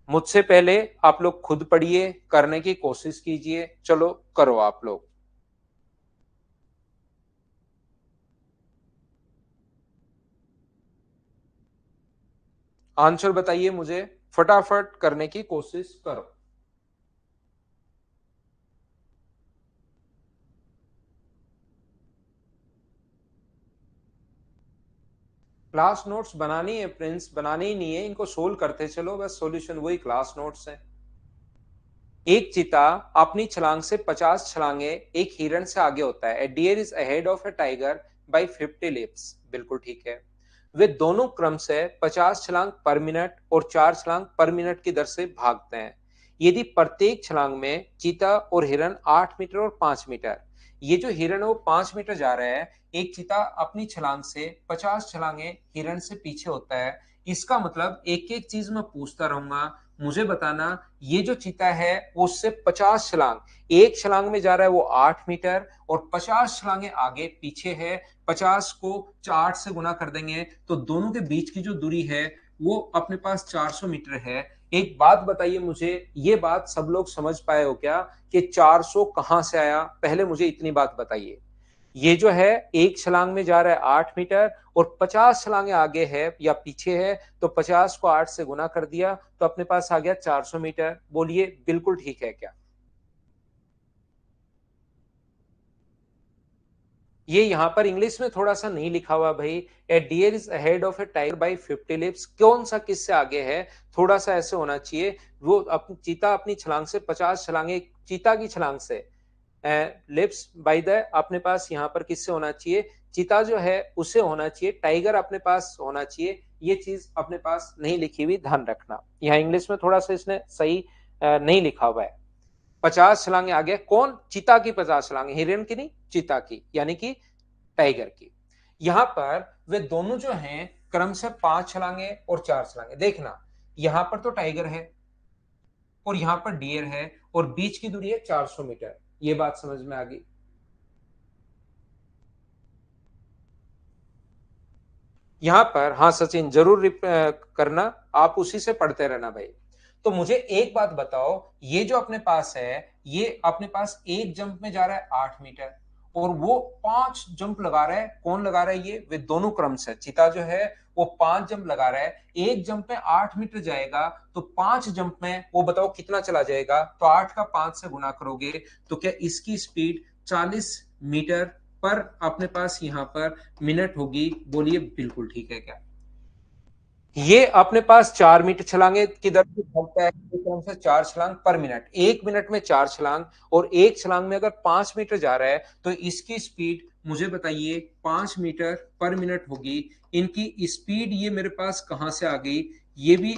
मुझसे पहले आप लोग खुद पढ़िए, करने की कोशिश कीजिए, चलो करो आप लोग। आंसर बताइए मुझे, फटाफट करने की कोशिश करो। क्लास नोट्स बनानी है प्रिंस, बनानी ही नहीं है, इनको सोल्व करते चलो, बस सॉल्यूशन वही क्लास नोट्स है। एक चीता अपनी छलांग से 50 छलांगे एक हिरण से आगे होता है। A deer is ahead of a tiger by 50 leaps। बिल्कुल ठीक है। वे दोनों क्रम से 50 छलांग पर मिनट और 4 छलांग पर मिनट की दर से भागते हैं। यदि प्रत्येक छलांग में चीता और हिरण 8 मीटर और 5 मीटर, ये जो हिरण है वो 5 मीटर जा रहा है, एक चीता अपनी छलांग से 50 छलांगे हिरण से पीछे होता है। इसका मतलब एक एक चीज मैं पूछता रहूंगा, मुझे बताना ये जो चीता है वो उससे 50 छलांग, एक छलांग में जा रहा है वो 8 मीटर, और 50 छलांगे आगे पीछे है। 50 को 4 से गुना कर देंगे तो दोनों के बीच की जो दूरी है वो अपने पास 400 मीटर है। एक बात बताइए मुझे, ये बात सब लोग समझ पाए हो क्या कि 400 कहां से आया? पहले मुझे इतनी बात बताइए। ये जो है एक छलांग में जा रहा है 8 मीटर, और 50 छलांगे आगे है या पीछे है, तो 50 को 8 से गुना कर दिया तो अपने पास आ गया 400 मीटर। बोलिए बिल्कुल ठीक है क्या? ये यहां पर इंग्लिश में थोड़ा सा नहीं लिखा हुआ भाई। A deer is ahead of a tiger by 50 leaps, कौन सा किससे आगे है? थोड़ा सा ऐसे होना चाहिए, वो चीता अपनी छलांग से 50 छलांगे, चीता की छलांग से लिप्स बाय द अपने पास यहाँ पर किससे होना चाहिए, चीता जो है उसे होना चाहिए, टाइगर अपने पास होना चाहिए। ये चीज अपने पास नहीं लिखी हुई, ध्यान रखना। यहाँ इंग्लिश में थोड़ा सा इसने सही नहीं लिखा हुआ है। 50 छलांगे आ गया, कौन, चीता की 50 छलांगे, हिरण की नहीं, चीता की, यानी कि टाइगर की। यहां पर वे दोनों जो हैं क्रम से 5 छलांगे और 4 छलांगे। देखना यहां पर तो टाइगर है और यहां पर डियर है और बीच की दूरी है 400 मीटर। ये बात समझ में आ गई। यहां पर हाँ सचिन जरूर करना, आप उसी से पढ़ते रहना भाई। तो मुझे एक बात बताओ, ये जो अपने पास है, ये अपने पास एक जंप में जा रहा है 8 मीटर और वो 5 जंप लगा रहा है। कौन लगा रहा है, ये वे दोनों क्रम से। चीता जो है वो 5 जंप लगा रहा है, एक जंप में 8 मीटर जाएगा, तो 5 जंप में वो बताओ कितना चला जाएगा। तो 8 का 5 से गुना करोगे तो क्या इसकी स्पीड 40 मीटर पर अपने पास यहां पर मिनट होगी। बोलिए बिल्कुल ठीक है क्या। ये अपने पास 4 मीटर छलांगे की दर से भागता है, एक क्रम से 4 छलांग पर मिनट, 1 मिनट में 4 छलांग, और एक छलांग में अगर 5 मीटर जा रहा है तो इसकी स्पीड मुझे बताइए 5 मीटर पर मिनट होगी। इनकी स्पीड ये मेरे पास कहां से आ गई, ये भी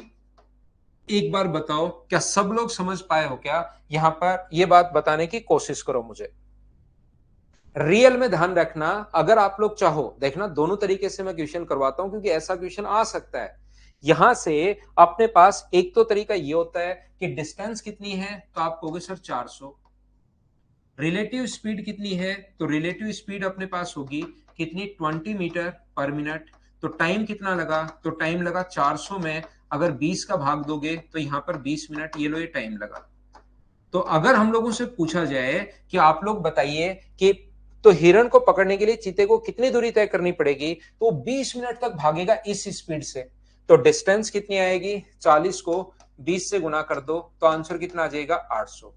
एक बार बताओ। क्या सब लोग समझ पाए हो क्या, यहां पर ये बात बताने की कोशिश करो मुझे। रियल में ध्यान रखना, अगर आप लोग चाहो, देखना दोनों तरीके से मैं क्वेश्चन करवाता हूं क्योंकि ऐसा क्वेश्चन आ सकता है। यहां से अपने पास एक तो तरीका ये होता है कि डिस्टेंस कितनी है, तो आप कहोगे सर 400। रिलेटिव स्पीड कितनी है, तो रिलेटिव स्पीड अपने पास होगी कितनी, 20 मीटर पर मिनट। तो टाइम कितना लगा, तो टाइम लगा 400 में अगर 20 का भाग दोगे तो यहां पर 20 मिनट, ये लो ये टाइम लगा। तो अगर हम लोगों से पूछा जाए कि आप लोग बताइए कि तो हिरण को पकड़ने के लिए चीते को कितनी दूरी तय करनी पड़ेगी, तो 20 मिनट तक भागेगा इस स्पीड से। तो डिस्टेंस कितनी आएगी, 40 को 20 से गुना कर दो तो आंसर कितना आ जाएगा, 800।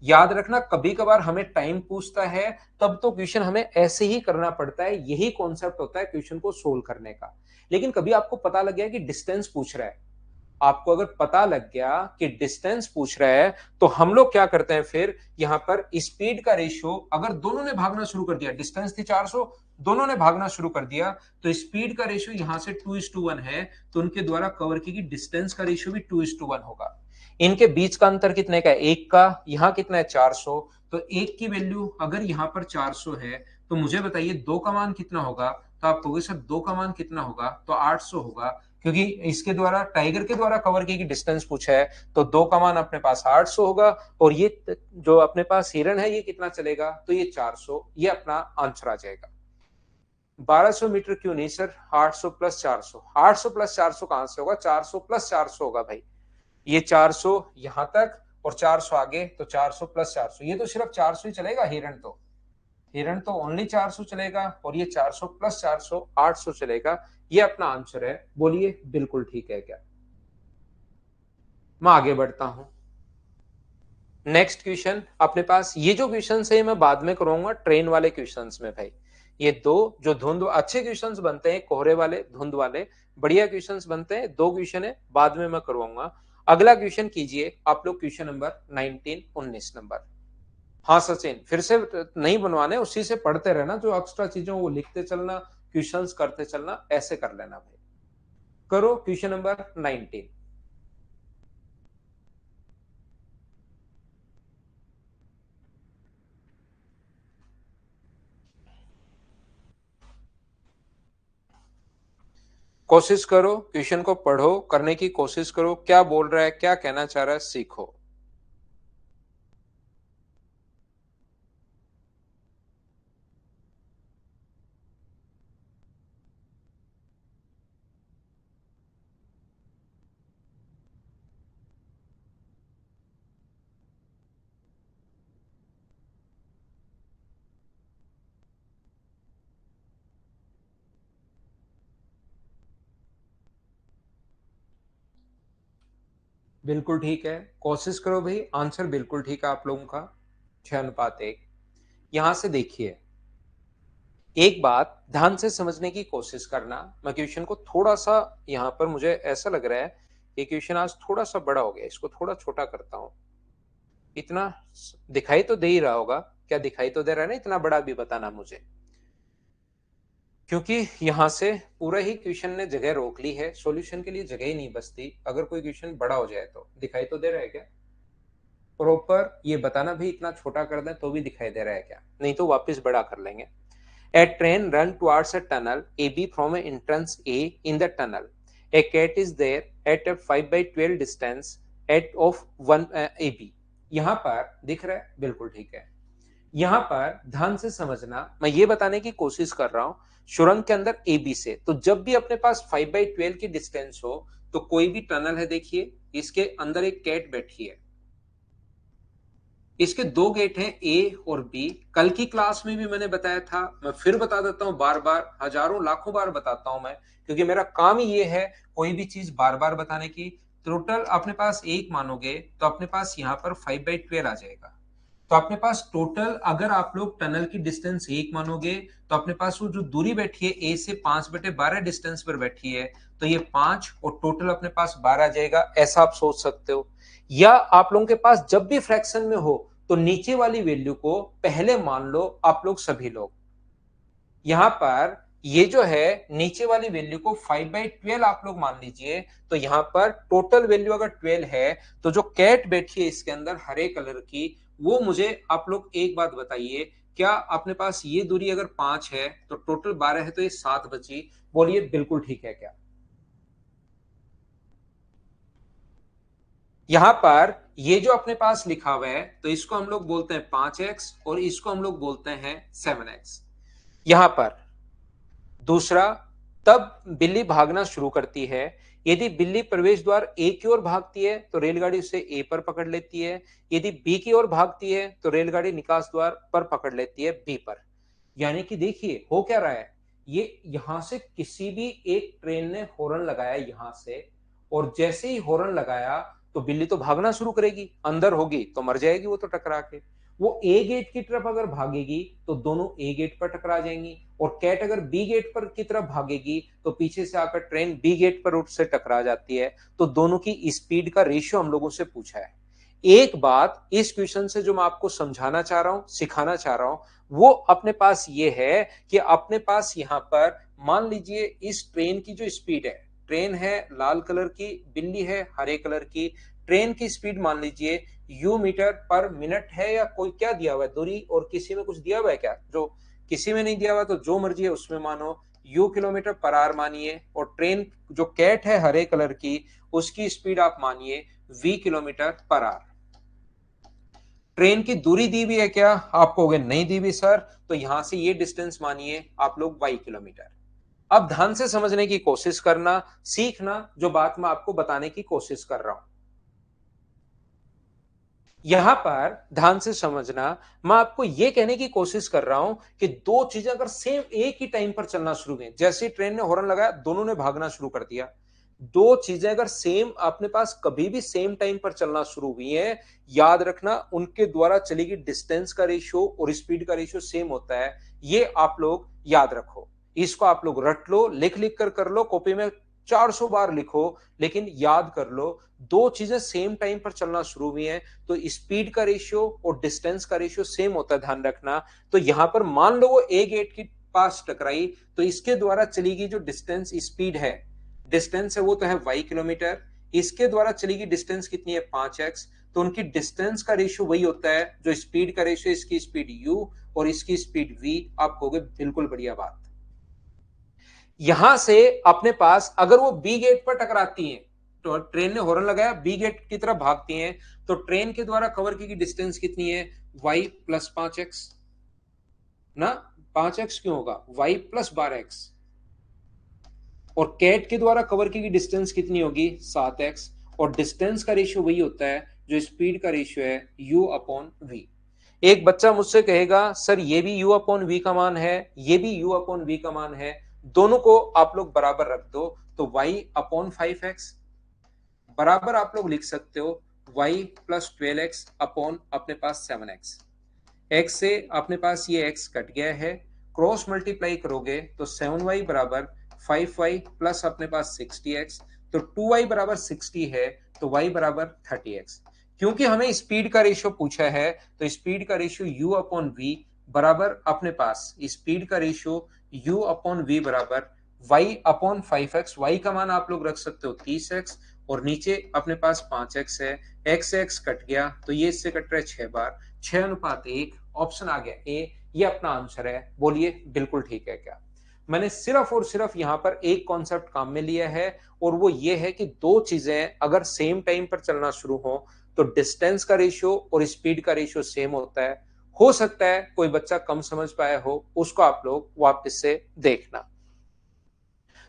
याद रखना कभी कभार हमें टाइम पूछता है तब तो क्वेश्चन हमें ऐसे ही करना पड़ता है, यही कॉन्सेप्ट होता है क्वेश्चन को सोल्व करने का। लेकिन कभी आपको पता लग गया कि डिस्टेंस पूछ रहा है, आपको अगर पता लग गया कि डिस्टेंस पूछ रहा है, तो हम लोग क्या करते हैं फिर, यहां पर स्पीड का रेशियो, अगर दोनों ने भागना शुरू कर दिया, डिस्टेंस थी 400, दोनों ने भागना शुरू कर दिया, तो स्पीड का रेशियो यहां से 2:1 है, तो उनके द्वारा कवर की गई डिस्टेंस का रेशियो भी 2:1 होगा। इनके बीच का अंतर कितने का है, एक का, यहां कितना है 400, तो एक की वैल्यू अगर यहां पर 400 है तो मुझे बताइए दो का मान कितना होगा। तो आप कहोगे सर दो का मान कितना होगा, तो 800 होगा, क्योंकि इसके द्वारा, टाइगर के द्वारा कवर की डिस्टेंस पूछा है, तो दो का मान अपने पास 800 होगा, और ये जो अपने पास हिरण है ये कितना चलेगा, तो ये 400, ये अपना आंसर आ जाएगा। 1200 मीटर क्यों नहीं सर, 800 प्लस 400, 800 प्लस 400 कहां से होगा, 400 प्लस 400 होगा भाई। ये 400 यहां तक और 400 आगे, तो 400 प्लस 400, ये तो सिर्फ 400 ही चलेगा, हिरण तो ओनली 400 चलेगा, और ये 400 प्लस 400 800 चलेगा। ये अपना आंसर है। बोलिए बिल्कुल ठीक है क्या। मैं आगे बढ़ता हूं। नेक्स्ट क्वेश्चन अपने पास, ये जो क्वेश्चन है मैं बाद में करूंगा ट्रेन वाले क्वेश्चंस में भाई। ये दो जो धुंध अच्छे क्वेश्चंस बनते हैं, कोहरे वाले, धुंध वाले बढ़िया क्वेश्चंस बनते हैं, दो क्वेश्चन है बाद में मैं करवाऊंगा। अगला क्वेश्चन कीजिए आप लोग, क्वेश्चन नंबर 19 19 नंबर। हाँ सचिन, फिर से नहीं बनवाने, उसी से पढ़ते रहना, जो एक्स्ट्रा चीजें वो लिखते चलना, क्वेश्चंस करते चलना, ऐसे कर लेना भाई। करो क्वेश्चन नंबर 19। कोशिश करो, क्वेश्चन को पढ़ो, करने की कोशिश करो, क्या बोल रहा है, क्या कहना चाह रहा है, सीखो। बिल्कुल ठीक है, कोशिश करो भाई, आंसर बिल्कुल ठीक है आप लोगों का, 6:1। यहां से देखिए, एक बात ध्यान से समझने की कोशिश करना। मैं क्वेश्चन को थोड़ा सा, यहां पर मुझे ऐसा लग रहा है कि क्वेश्चन आज थोड़ा सा बड़ा हो गया, इसको थोड़ा छोटा करता हूं। इतना दिखाई तो दे ही रहा होगा। क्या दिखाई तो दे रहा है ना, इतना बड़ा भी बताना मुझे, क्योंकि यहां से पूरा ही क्वेश्चन ने जगह रोक ली है, सॉल्यूशन के लिए जगह ही नहीं बचती अगर कोई क्वेश्चन बड़ा हो जाए तो। दिखाई तो दे रहा है क्या प्रॉपर, ये बताना भी इतना छोटा कर दें तो भी दिखाई दे रहा है क्या, नहीं तो वापस बड़ा कर लेंगे। A train run towards a tunnel AB from an entrance A in the tunnel. A cat is there at a 5/12 distance at of 1 AB. यहाँ पर दिख रहा है, बिल्कुल ठीक है। यहाँ पर ध्यान से समझना, मैं ये बताने की कोशिश कर रहा हूं सुरंग के अंदर AB से, तो जब भी अपने पास 5/12 की डिस्टेंस हो तो कोई भी टनल है, देखिए इसके अंदर एक कैट बैठी है, इसके दो गेट हैं ए और बी। कल की क्लास में भी मैंने बताया था, मैं फिर बता देता हूं, बार बार हजारों लाखों बार बताता हूं मैं, क्योंकि मेरा काम ही ये है कोई भी चीज बार बार बताने की। टोटल अपने पास एक मानोगे तो अपने पास यहाँ पर 5/12 आ जाएगा। तो अपने पास टोटल अगर आप लोग टनल की डिस्टेंस एक मानोगे तो अपने पास वो जो दूरी बैठी है ए से 5/12 डिस्टेंस पर बैठी है, तो ये 5 और टोटल अपने पास 12 आ जाएगा, ऐसा आप सोच सकते हो। या आप लोगों के पास जब भी फ्रैक्शन में हो तो नीचे वाली वैल्यू को पहले मान लो आप लोग सभी लोग। यहां पर ये जो है नीचे वाली वैल्यू को 5/12 आप लोग मान लीजिए, तो यहां पर टोटल वैल्यू अगर 12 है तो जो कैट बैठी है इसके अंदर हरे कलर की, वो मुझे आप लोग एक बात बताइए, क्या अपने पास ये दूरी अगर 5 है तो टोटल 12 है तो ये 7 बची, बोलिए बिल्कुल ठीक है क्या। यहां पर ये जो अपने पास लिखा हुआ है तो इसको हम लोग बोलते हैं 5x और इसको हम लोग बोलते हैं 7x। यहां पर दूसरा, तब बिल्ली भागना शुरू करती है, यदि बिल्ली प्रवेश द्वार ए की ओर भागती है तो रेलगाड़ी उसे ए पर पकड़ लेती है, यदि बी की ओर भागती है तो रेलगाड़ी निकास द्वार पर पकड़ लेती है बी पर। यानी कि देखिए हो क्या रहा है, ये यहां से किसी भी एक ट्रेन ने हॉर्न लगाया यहां से, और जैसे ही हॉर्न लगाया तो बिल्ली तो भागना शुरू करेगी, अंदर होगी तो मर जाएगी वो तो टकरा के। वो ए गेट की तरफ अगर भागेगी तो दोनों ए गेट पर टकरा जाएंगी, और कैट अगर बी गेट पर की तरफ भागेगी तो पीछे से आकर ट्रेन बी गेट पर उससे टकरा जाती है। तो दोनों की स्पीड का रेशियो हम लोगों से पूछा है। एक बात इस क्वेश्चन से जो मैं आपको समझाना चाह रहा हूं, सिखाना चाह रहा हूं, वो अपने पास ये है कि अपने पास यहां पर मान लीजिए इस ट्रेन की जो स्पीड है, ट्रेन है लाल कलर की, बिल्ली है हरे कलर की, ट्रेन की स्पीड मान लीजिए यू मीटर पर मिनट है, या कोई क्या दिया हुआ है दूरी, और किसी में कुछ दिया हुआ है क्या, जो किसी में नहीं दिया हुआ तो जो मर्जी है उसमें मानो, यू किलोमीटर पर आवर मानिए, और ट्रेन जो कैट है हरे कलर की उसकी स्पीड आप मानिए V kilometre per hour. Train की दूरी दी हुई है क्या, आप कहोगे नहीं दी हुई सर, तो यहां से ये डिस्टेंस मानिए आप लोग वाई किलोमीटर। अब ध्यान से समझने की कोशिश करना, सीखना जो बात मैं आपको बताने की कोशिश कर रहा हूं। यहां पर ध्यान से समझना, मैं आपको यह कहने की कोशिश कर रहा हूं कि दो चीजें अगर सेम एक ही टाइम पर चलना शुरू हुई, जैसे ही ट्रेन ने हॉर्न लगाया दोनों ने भागना शुरू कर दिया, दो चीजें अगर सेम अपने पास कभी भी सेम टाइम पर चलना शुरू हुई है, याद रखना उनके द्वारा चली गई डिस्टेंस का रेशियो और स्पीड का रेशियो सेम होता है। ये आप लोग याद रखो, इसको आप लोग रट लो, लिख लिख कर लो, कॉपी में 400 बार लिखो, लेकिन याद कर लो दो चीजें सेम टाइम पर चलना शुरू हुई हैं तो स्पीड का रेशियो और डिस्टेंस का रेशियो सेम होता है, ध्यान रखना। तो यहां पर मान लो वो ए गेट के पास टकराई तो इसके द्वारा चली गई जो डिस्टेंस स्पीड है, डिस्टेंस है वो तो है वाई किलोमीटर, इसके द्वारा चली गई डिस्टेंस कितनी है 5x, तो उनकी डिस्टेंस का रेशियो वही होता है जो स्पीड का रेशियो, इसकी स्पीड u और इसकी स्पीड v। आप कहोगे बिल्कुल बढ़िया बात। यहां से अपने पास अगर वो बी गेट पर टकराती हैं तो ट्रेन ने हॉर्न लगाया बी गेट की तरफ भागती हैं, तो ट्रेन के द्वारा कवर की डिस्टेंस कितनी है y प्लस 5x ना, 5x क्यों होगा, y प्लस 12x, और कैट के द्वारा कवर की डिस्टेंस कितनी होगी 7x, और डिस्टेंस का रेशियो वही होता है जो स्पीड का रेशियो है u अपॉन v। एक बच्चा मुझसे कहेगा सर ये भी u अपॉन v का मान है, ये भी u अपॉन v का मान है, दोनों को आप लोग बराबर रख दो तो y अपॉन 5x बराबर आप लोग लिख सकते हो y प्लस 12x अपॉन अपने पास 7x। x से अपने पास ये x कट गया है, क्रॉस मल्टीप्लाई करोगे तो 7y बराबर 5y प्लस अपने पास 60x, तो 2y बराबर 60 है तो y बराबर 30x। क्योंकि हमें स्पीड का रेशियो पूछा है, तो स्पीड का रेशियो u अपॉन v बराबर अपने पास स्पीड का रेशियो u अपॉन v बराबर y अपॉन 5x। y का मान आप लोग रख सकते हो 30x और नीचे अपने पास 5x है। x से x कट गया तो ये इससे कट रहा है 6 बार, 6:1। ऑप्शन आ गया ए, ये अपना आंसर है। बोलिए बिल्कुल ठीक है क्या? मैंने सिर्फ और सिर्फ यहां पर एक कॉन्सेप्ट काम में लिया है और वो ये है कि दो चीजें अगर सेम टाइम पर चलना शुरू हो तो डिस्टेंस का रेशियो और स्पीड का रेशियो सेम होता है। हो सकता है कोई बच्चा कम समझ पाया हो, उसको आप लोग वापस से देखना।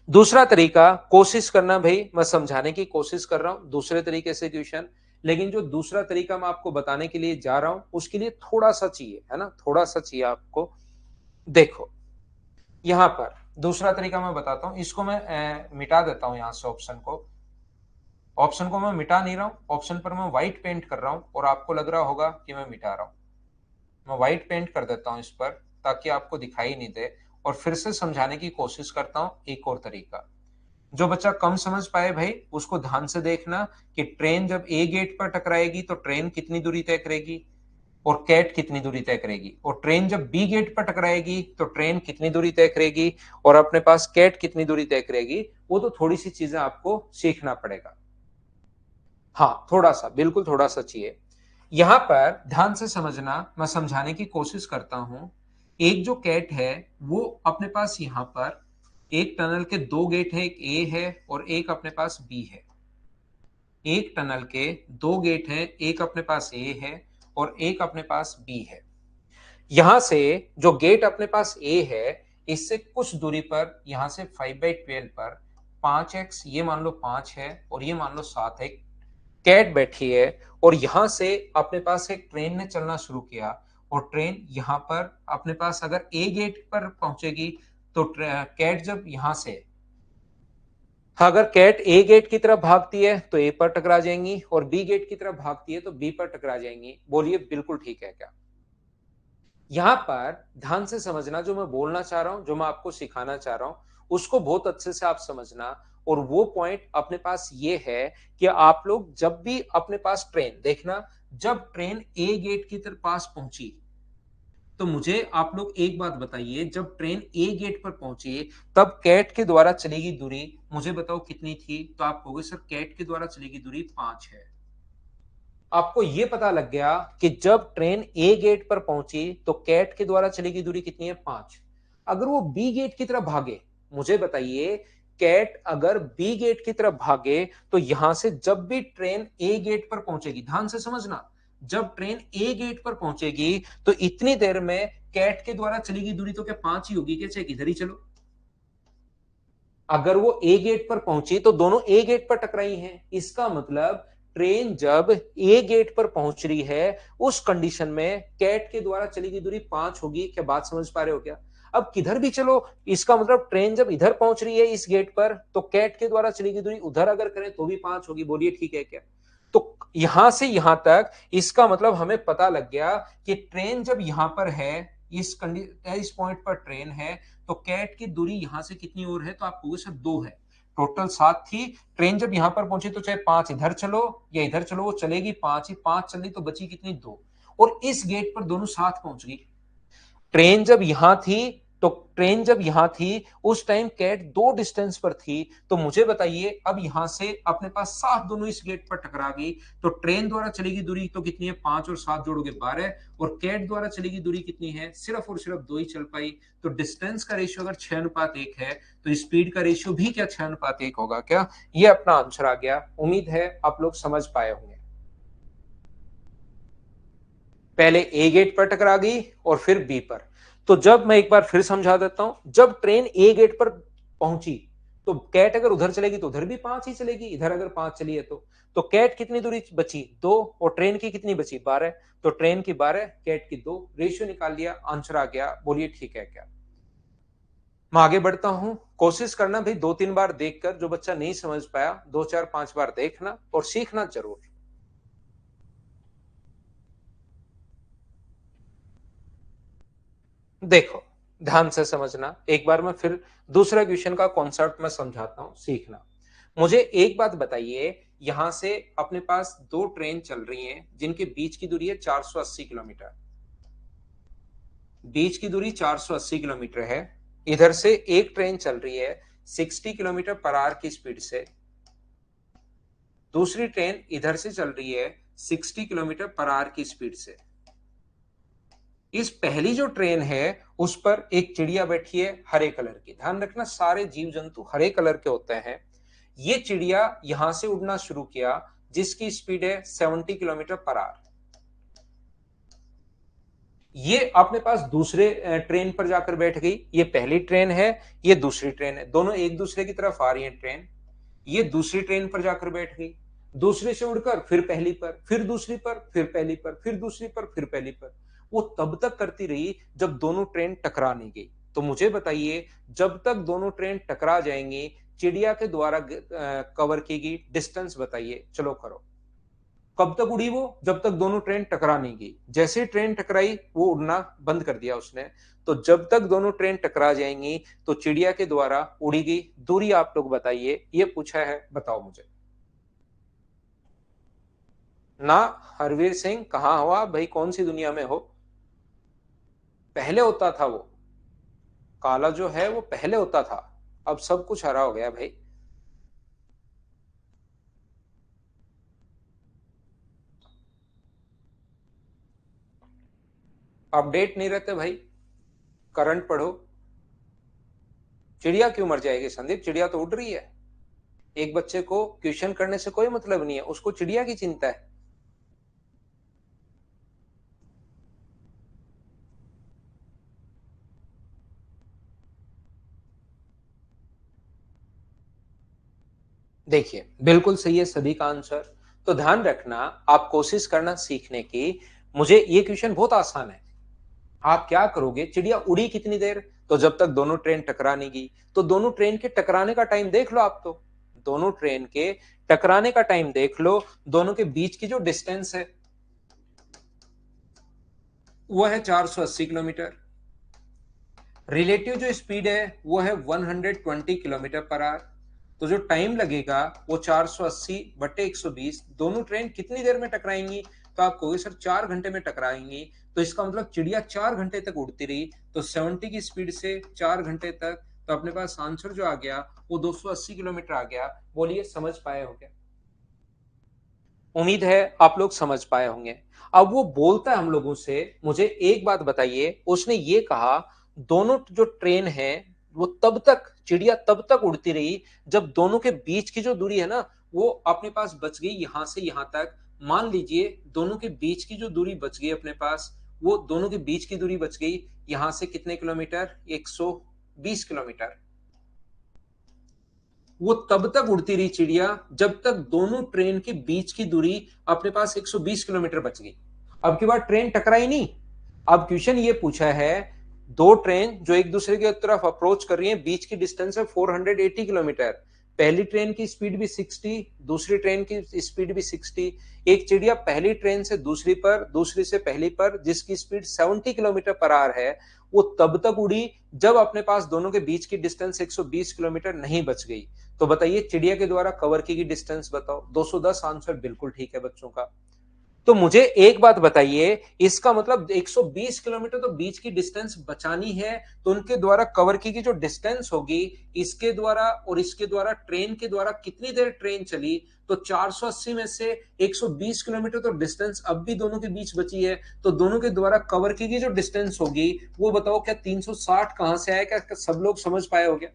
दूसरा तरीका कोशिश करना, भाई मैं समझाने की कोशिश कर रहा हूं दूसरे तरीके से क्वेश्चन, लेकिन जो दूसरा तरीका मैं आपको बताने के लिए जा रहा हूं उसके लिए थोड़ा सा चाहिए, है ना, थोड़ा सा चाहिए आपको। देखो यहां पर दूसरा तरीका मैं बताता हूं, इसको मैं मिटा देता हूं यहां से ऑप्शन को मैं मिटा नहीं रहा हूं, ऑप्शन पर मैं व्हाइट पेंट कर रहा हूं और आपको लग रहा होगा कि मैं मिटा रहा हूं। मैं व्हाइट पेंट कर देता हूं इस पर ताकि आपको दिखाई नहीं दे और फिर से समझाने की कोशिश करता हूं एक और तरीका। जो बच्चा कम समझ पाए भाई उसको ध्यान से देखना कि ट्रेन जब ए गेट पर टकराएगी तो ट्रेन कितनी दूरी तय करेगी और कैट कितनी दूरी तय करेगी, और ट्रेन जब बी गेट पर टकराएगी तो ट्रेन कितनी दूरी तय करेगी और अपने पास कैट कितनी दूरी तय करेगी। वो तो थोड़ी सी चीजें आपको सीखना पड़ेगा। हाँ थोड़ा सा, बिल्कुल थोड़ा सा चाहिए। यहां पर ध्यान से समझना, मैं समझाने की कोशिश करता हूं। एक जो कैट है वो अपने पास यहां पर एक टनल के दो गेट है, एक ए है और एक अपने पास बी है। एक टनल के दो गेट है, एक अपने पास ए है और एक अपने पास बी है। यहां से जो गेट अपने पास ए है इससे कुछ दूरी पर यहां से 5/12 पर 5x, ये मान लो 5 है और ये मान लो 7 है, कैट बैठी है और यहां से अपने पास एक ट्रेन ने चलना शुरू किया और ट्रेन यहां पर अपने पास अगर ए गेट पर पहुंचेगी तो कैट जब यहां से, अगर कैट ए गेट की तरफ भागती है तो ए पर टकरा जाएंगी और बी गेट की तरफ भागती है तो बी पर टकरा जाएंगी। बोलिए बिल्कुल ठीक है क्या? यहां पर ध्यान से समझना, जो मैं बोलना चाह रहा हूं, जो मैं आपको सिखाना चाह रहा हूं उसको बहुत अच्छे से आप समझना। और वो पॉइंट अपने पास ये है कि आप लोग जब भी अपने पास ट्रेन देखना, जब ट्रेन ए गेट की तरफ पास पहुंची तो मुझे आप लोग एक बात बताइए, जब ट्रेन ए गेट पर पहुंची तब कैट के द्वारा चलेगी दूरी मुझे बताओ कितनी थी? तो आप कहोगे सर कैट के द्वारा चलेगी दूरी 5 है। आपको यह पता लग गया कि जब ट्रेन ए गेट पर पहुंची तो कैट के द्वारा चलेगी दूरी कितनी है? 5। अगर वो बी गेट की तरफ भागे, मुझे बताइए कैट अगर बी गेट की तरफ भागे तो यहां से जब भी ट्रेन ए गेट पर पहुंचेगी, ध्यान से समझना, जब ट्रेन ए गेट पर पहुंचेगी तो इतनी देर में कैट के द्वारा चलेगी दूरी तो क्या 5 ही होगी क्या? चाहे किधर ही चलो, अगर वो ए गेट पर पहुंची तो दोनों ए गेट पर टकराई हैं। इसका मतलब ट्रेन जब ए गेट पर पहुंच रही है उस कंडीशन में कैट के द्वारा चली गई दूरी 5 होगी। क्या बात समझ पा रहे हो क्या? अब किधर भी चलो, इसका मतलब ट्रेन जब इधर पहुंच रही है इस गेट पर तो कैट के द्वारा चली गई दूरी उधर अगर करें तो भी 5 होगी। बोलिए ठीक है क्या? तो यहां से यहां तक इसका मतलब हमें पता लग गया कि ट्रेन जब यहां पर है, इस पॉइंट पर ट्रेन है तो कैट की दूरी यहां से कितनी और है? तो आप कहोगे सर 2 है। टोटल 7 थी। ट्रेन जब यहां पर पहुंची तो चाहे 5 इधर चलो या इधर चलो वो चलेगी 5 ही, 5 चली तो बची कितनी? 2। और इस गेट पर दोनों साथ पहुंच गई। ट्रेन जब यहां थी तो ट्रेन जब यहां थी उस टाइम कैट 2 डिस्टेंस पर थी। तो मुझे बताइए अब यहां से अपने पास साथ दोनों इस गेट पर टकरा गई तो ट्रेन द्वारा चलेगी दूरी तो कितनी है? 5 और 7 जोड़ोगे 12 और कैट द्वारा चलेगी दूरी कितनी है? सिर्फ और सिर्फ 2 ही चल पाई। तो डिस्टेंस का रेशियो अगर 6:1 है तो स्पीड का रेशियो भी क्या 6:1 होगा क्या? ये अपना आंसर आ गया। उम्मीद है आप लोग समझ पाए होंगे। पहले ए गेट पर टकरा गई और फिर बी पर। तो जब मैं एक बार फिर समझा देता हूं, जब ट्रेन ए गेट पर पहुंची तो कैट अगर उधर चलेगी तो उधर भी 5 ही चलेगी, इधर अगर 5 चली है तो कैट कितनी दूरी बची? 2। और ट्रेन की कितनी बची? 12। तो ट्रेन की 12, कैट की 2, रेशियो निकाल लिया, आंसर आ गया। बोलिए ठीक है क्या? मैं आगे बढ़ता हूं। कोशिश करना भाई 2-3 बार देखकर, जो बच्चा नहीं समझ पाया 2-4-5 बार देखना और सीखना जरूर। देखो ध्यान से समझना, एक बार मैं फिर दूसरा क्वेश्चन का कॉन्सेप्ट में समझाता हूं, सीखना। मुझे एक बात बताइए, यहां से अपने पास दो ट्रेन चल रही हैं जिनके बीच की दूरी है 480 किलोमीटर। बीच की दूरी 480 किलोमीटर है। इधर से एक ट्रेन चल रही है 60 किलोमीटर पर आवर की स्पीड से, दूसरी ट्रेन इधर से चल रही है 60 किलोमीटर पर आवर की स्पीड से। इस पहली जो ट्रेन है उस पर एक चिड़िया बैठी है हरे कलर की। ध्यान रखना, सारे जीव जंतु हरे कलर के होते हैं। ये चिड़िया यहां से उड़ना शुरू किया जिसकी स्पीड है 70 किलोमीटर पर आवर। ये अपने पास दूसरे ट्रेन पर जाकर बैठ गई। ये पहली ट्रेन है, ये दूसरी ट्रेन है, दोनों एक दूसरे की तरफ आ रही है ट्रेन। ये दूसरी ट्रेन पर जाकर बैठ गई, दूसरे से उड़कर फिर पहली पर, फिर दूसरी पर, फिर पहली पर, फिर दूसरी पर, फिर पहली पर। वो तब तक करती रही जब दोनों ट्रेन टकरा नहीं गई। तो मुझे बताइए, जब तक दोनों ट्रेन टकरा जाएंगी, चिड़िया के द्वारा कवर की गई डिस्टेंस बताइए। चलो करो। कब तक उड़ी वो? जब तक दोनों ट्रेन टकरा नहीं गई। जैसे ट्रेन टकराई वो उड़ना बंद कर दिया उसने। तो जब तक दोनों ट्रेन टकरा जाएंगी तो चिड़िया के द्वारा उड़ी गई दूरी आप लोग बताइए। ये पूछा है, बताओ मुझे। ना हरवीर सिंह, कहां हुआ भाई? कौन सी दुनिया में हो? पहले होता था वो काला जो है, वो पहले होता था। अब सब कुछ हरा हो गया भाई। अपडेट नहीं रहते भाई। करंट पढ़ो। चिड़िया क्यों मर जाएगी संदीप? चिड़िया तो उड़ रही है। एक बच्चे को क्वेश्चन करने से कोई मतलब नहीं है, उसको चिड़िया की चिंता है। देखिए, बिल्कुल सही है सभी का आंसर। तो ध्यान रखना, आप कोशिश करना सीखने की। मुझे ये क्वेश्चन बहुत आसान है। आप क्या करोगे, चिड़िया उड़ी कितनी देर? तो जब तक दोनों ट्रेन टकरा नहीं गई। तो दोनों ट्रेन के टकराने का टाइम देख लो आप। तो दोनों ट्रेन के टकराने का टाइम देख लो। दोनों के बीच की जो डिस्टेंस है वो है 480 किलोमीटर। रिलेटिव जो स्पीड है वो है 120 किलोमीटर पर आवर। तो जो टाइम लगेगा वो 480 बटे 120। दोनों ट्रेन कितनी देर में टकराएंगी? तो आप कहोगे सर 4 घंटे में टकराएंगी। तो इसका मतलब चिड़िया 4 घंटे तक उड़ती रही। तो 70 की स्पीड से 4 घंटे तक। तो अपने पास आंसर जो आ गया वो 280 किलोमीटर आ गया। बोलिए, समझ पाए हो क्या? उम्मीद है आप लोग समझ पाए होंगे। अब वो बोलता है हम लोगों से, मुझे एक बात बताइए। उसने ये कहा दोनों जो ट्रेन है वो तब तक, चिड़िया तब तक उड़ती रही जब दोनों के बीच की जो दूरी है ना वो अपने पास बच गई यहां से यहां तक। मान लीजिए दोनों के बीच की जो दूरी बच गई अपने पास, वो दोनों के बीच की दूरी बच गई यहां से कितने किलोमीटर? 120 किलोमीटर। वो तब तक उड़ती रही चिड़िया जब तक दोनों ट्रेन के बीच की दूरी अपने पास 120 किलोमीटर बच गई। अब की बार ट्रेन टकराई नहीं। अब क्वेश्चन ये पूछा है, दो ट्रेन जो एक दूसरे की तरफ अप्रोच कर रही हैं, बीच की डिस्टेंस है 480 किलोमीटर। पहली ट्रेन की स्पीड भी 60, दूसरी ट्रेन की स्पीड भी 60। एक चिड़िया पहली ट्रेन से दूसरी पर, दूसरी से पहली पर, जिसकी स्पीड 70 किलोमीटर पर आवर है, वो तब तक उड़ी जब अपने पास दोनों के बीच की डिस्टेंस 120 किलोमीटर नहीं बच गई। तो बताइए चिड़िया के द्वारा कवर की गई डिस्टेंस बताओ। 210 आंसर बिल्कुल ठीक है बच्चों का। तो मुझे एक बात बताइए, इसका मतलब 120 किलोमीटर तो बीच की डिस्टेंस बचानी है। तो उनके द्वारा कवर की गई जो डिस्टेंस होगी, इसके द्वारा और इसके द्वारा, ट्रेन के द्वारा कितनी देर ट्रेन चली? तो 480 में से 120 किलोमीटर तो डिस्टेंस अब भी दोनों के बीच बची है। तो दोनों के द्वारा कवर की गई जो डिस्टेंस होगी वो बताओ। क्या 360 कहां से आया? क्या सब लोग समझ पाए हो गया?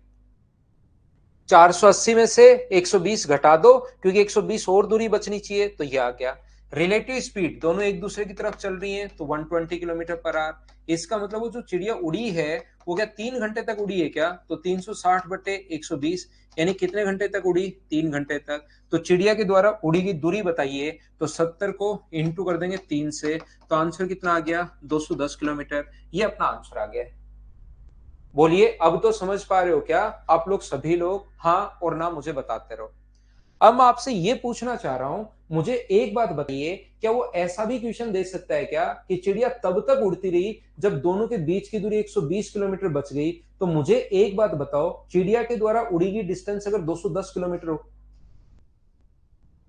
480 में से 120 घटा दो, क्योंकि 120 और दूरी बचनी चाहिए। तो ये आ गया। रिलेटिव स्पीड दोनों एक दूसरे की तरफ चल रही हैं तो 120 किलोमीटर पर आवर। इसका मतलब वो जो चिड़िया उड़ी है वो क्या 3 घंटे तक उड़ी है क्या? तो 360 बटे 120, यानी कितने घंटे तक उड़ी? 3 घंटे तक। तो चिड़िया के द्वारा उड़ी की दूरी बताइए। तो 70 को इंटू कर देंगे 3 से। तो आंसर कितना आ गया? 210 किलोमीटर। ये अपना आंसर आ गया। बोलिए, अब तो समझ पा रहे हो क्या आप लोग? सभी लोग हाँ और ना मुझे बताते रहो। अब मैं आपसे ये पूछना चाह रहा हूं, मुझे एक बात बताइए, क्या वो ऐसा भी क्वेश्चन दे सकता है क्या कि चिड़िया तब तक उड़ती रही जब दोनों के बीच की दूरी 120 किलोमीटर बच गई? तो मुझे एक बात बताओ, चिड़िया के द्वारा उड़ी गई डिस्टेंस अगर 210 किलोमीटर हो,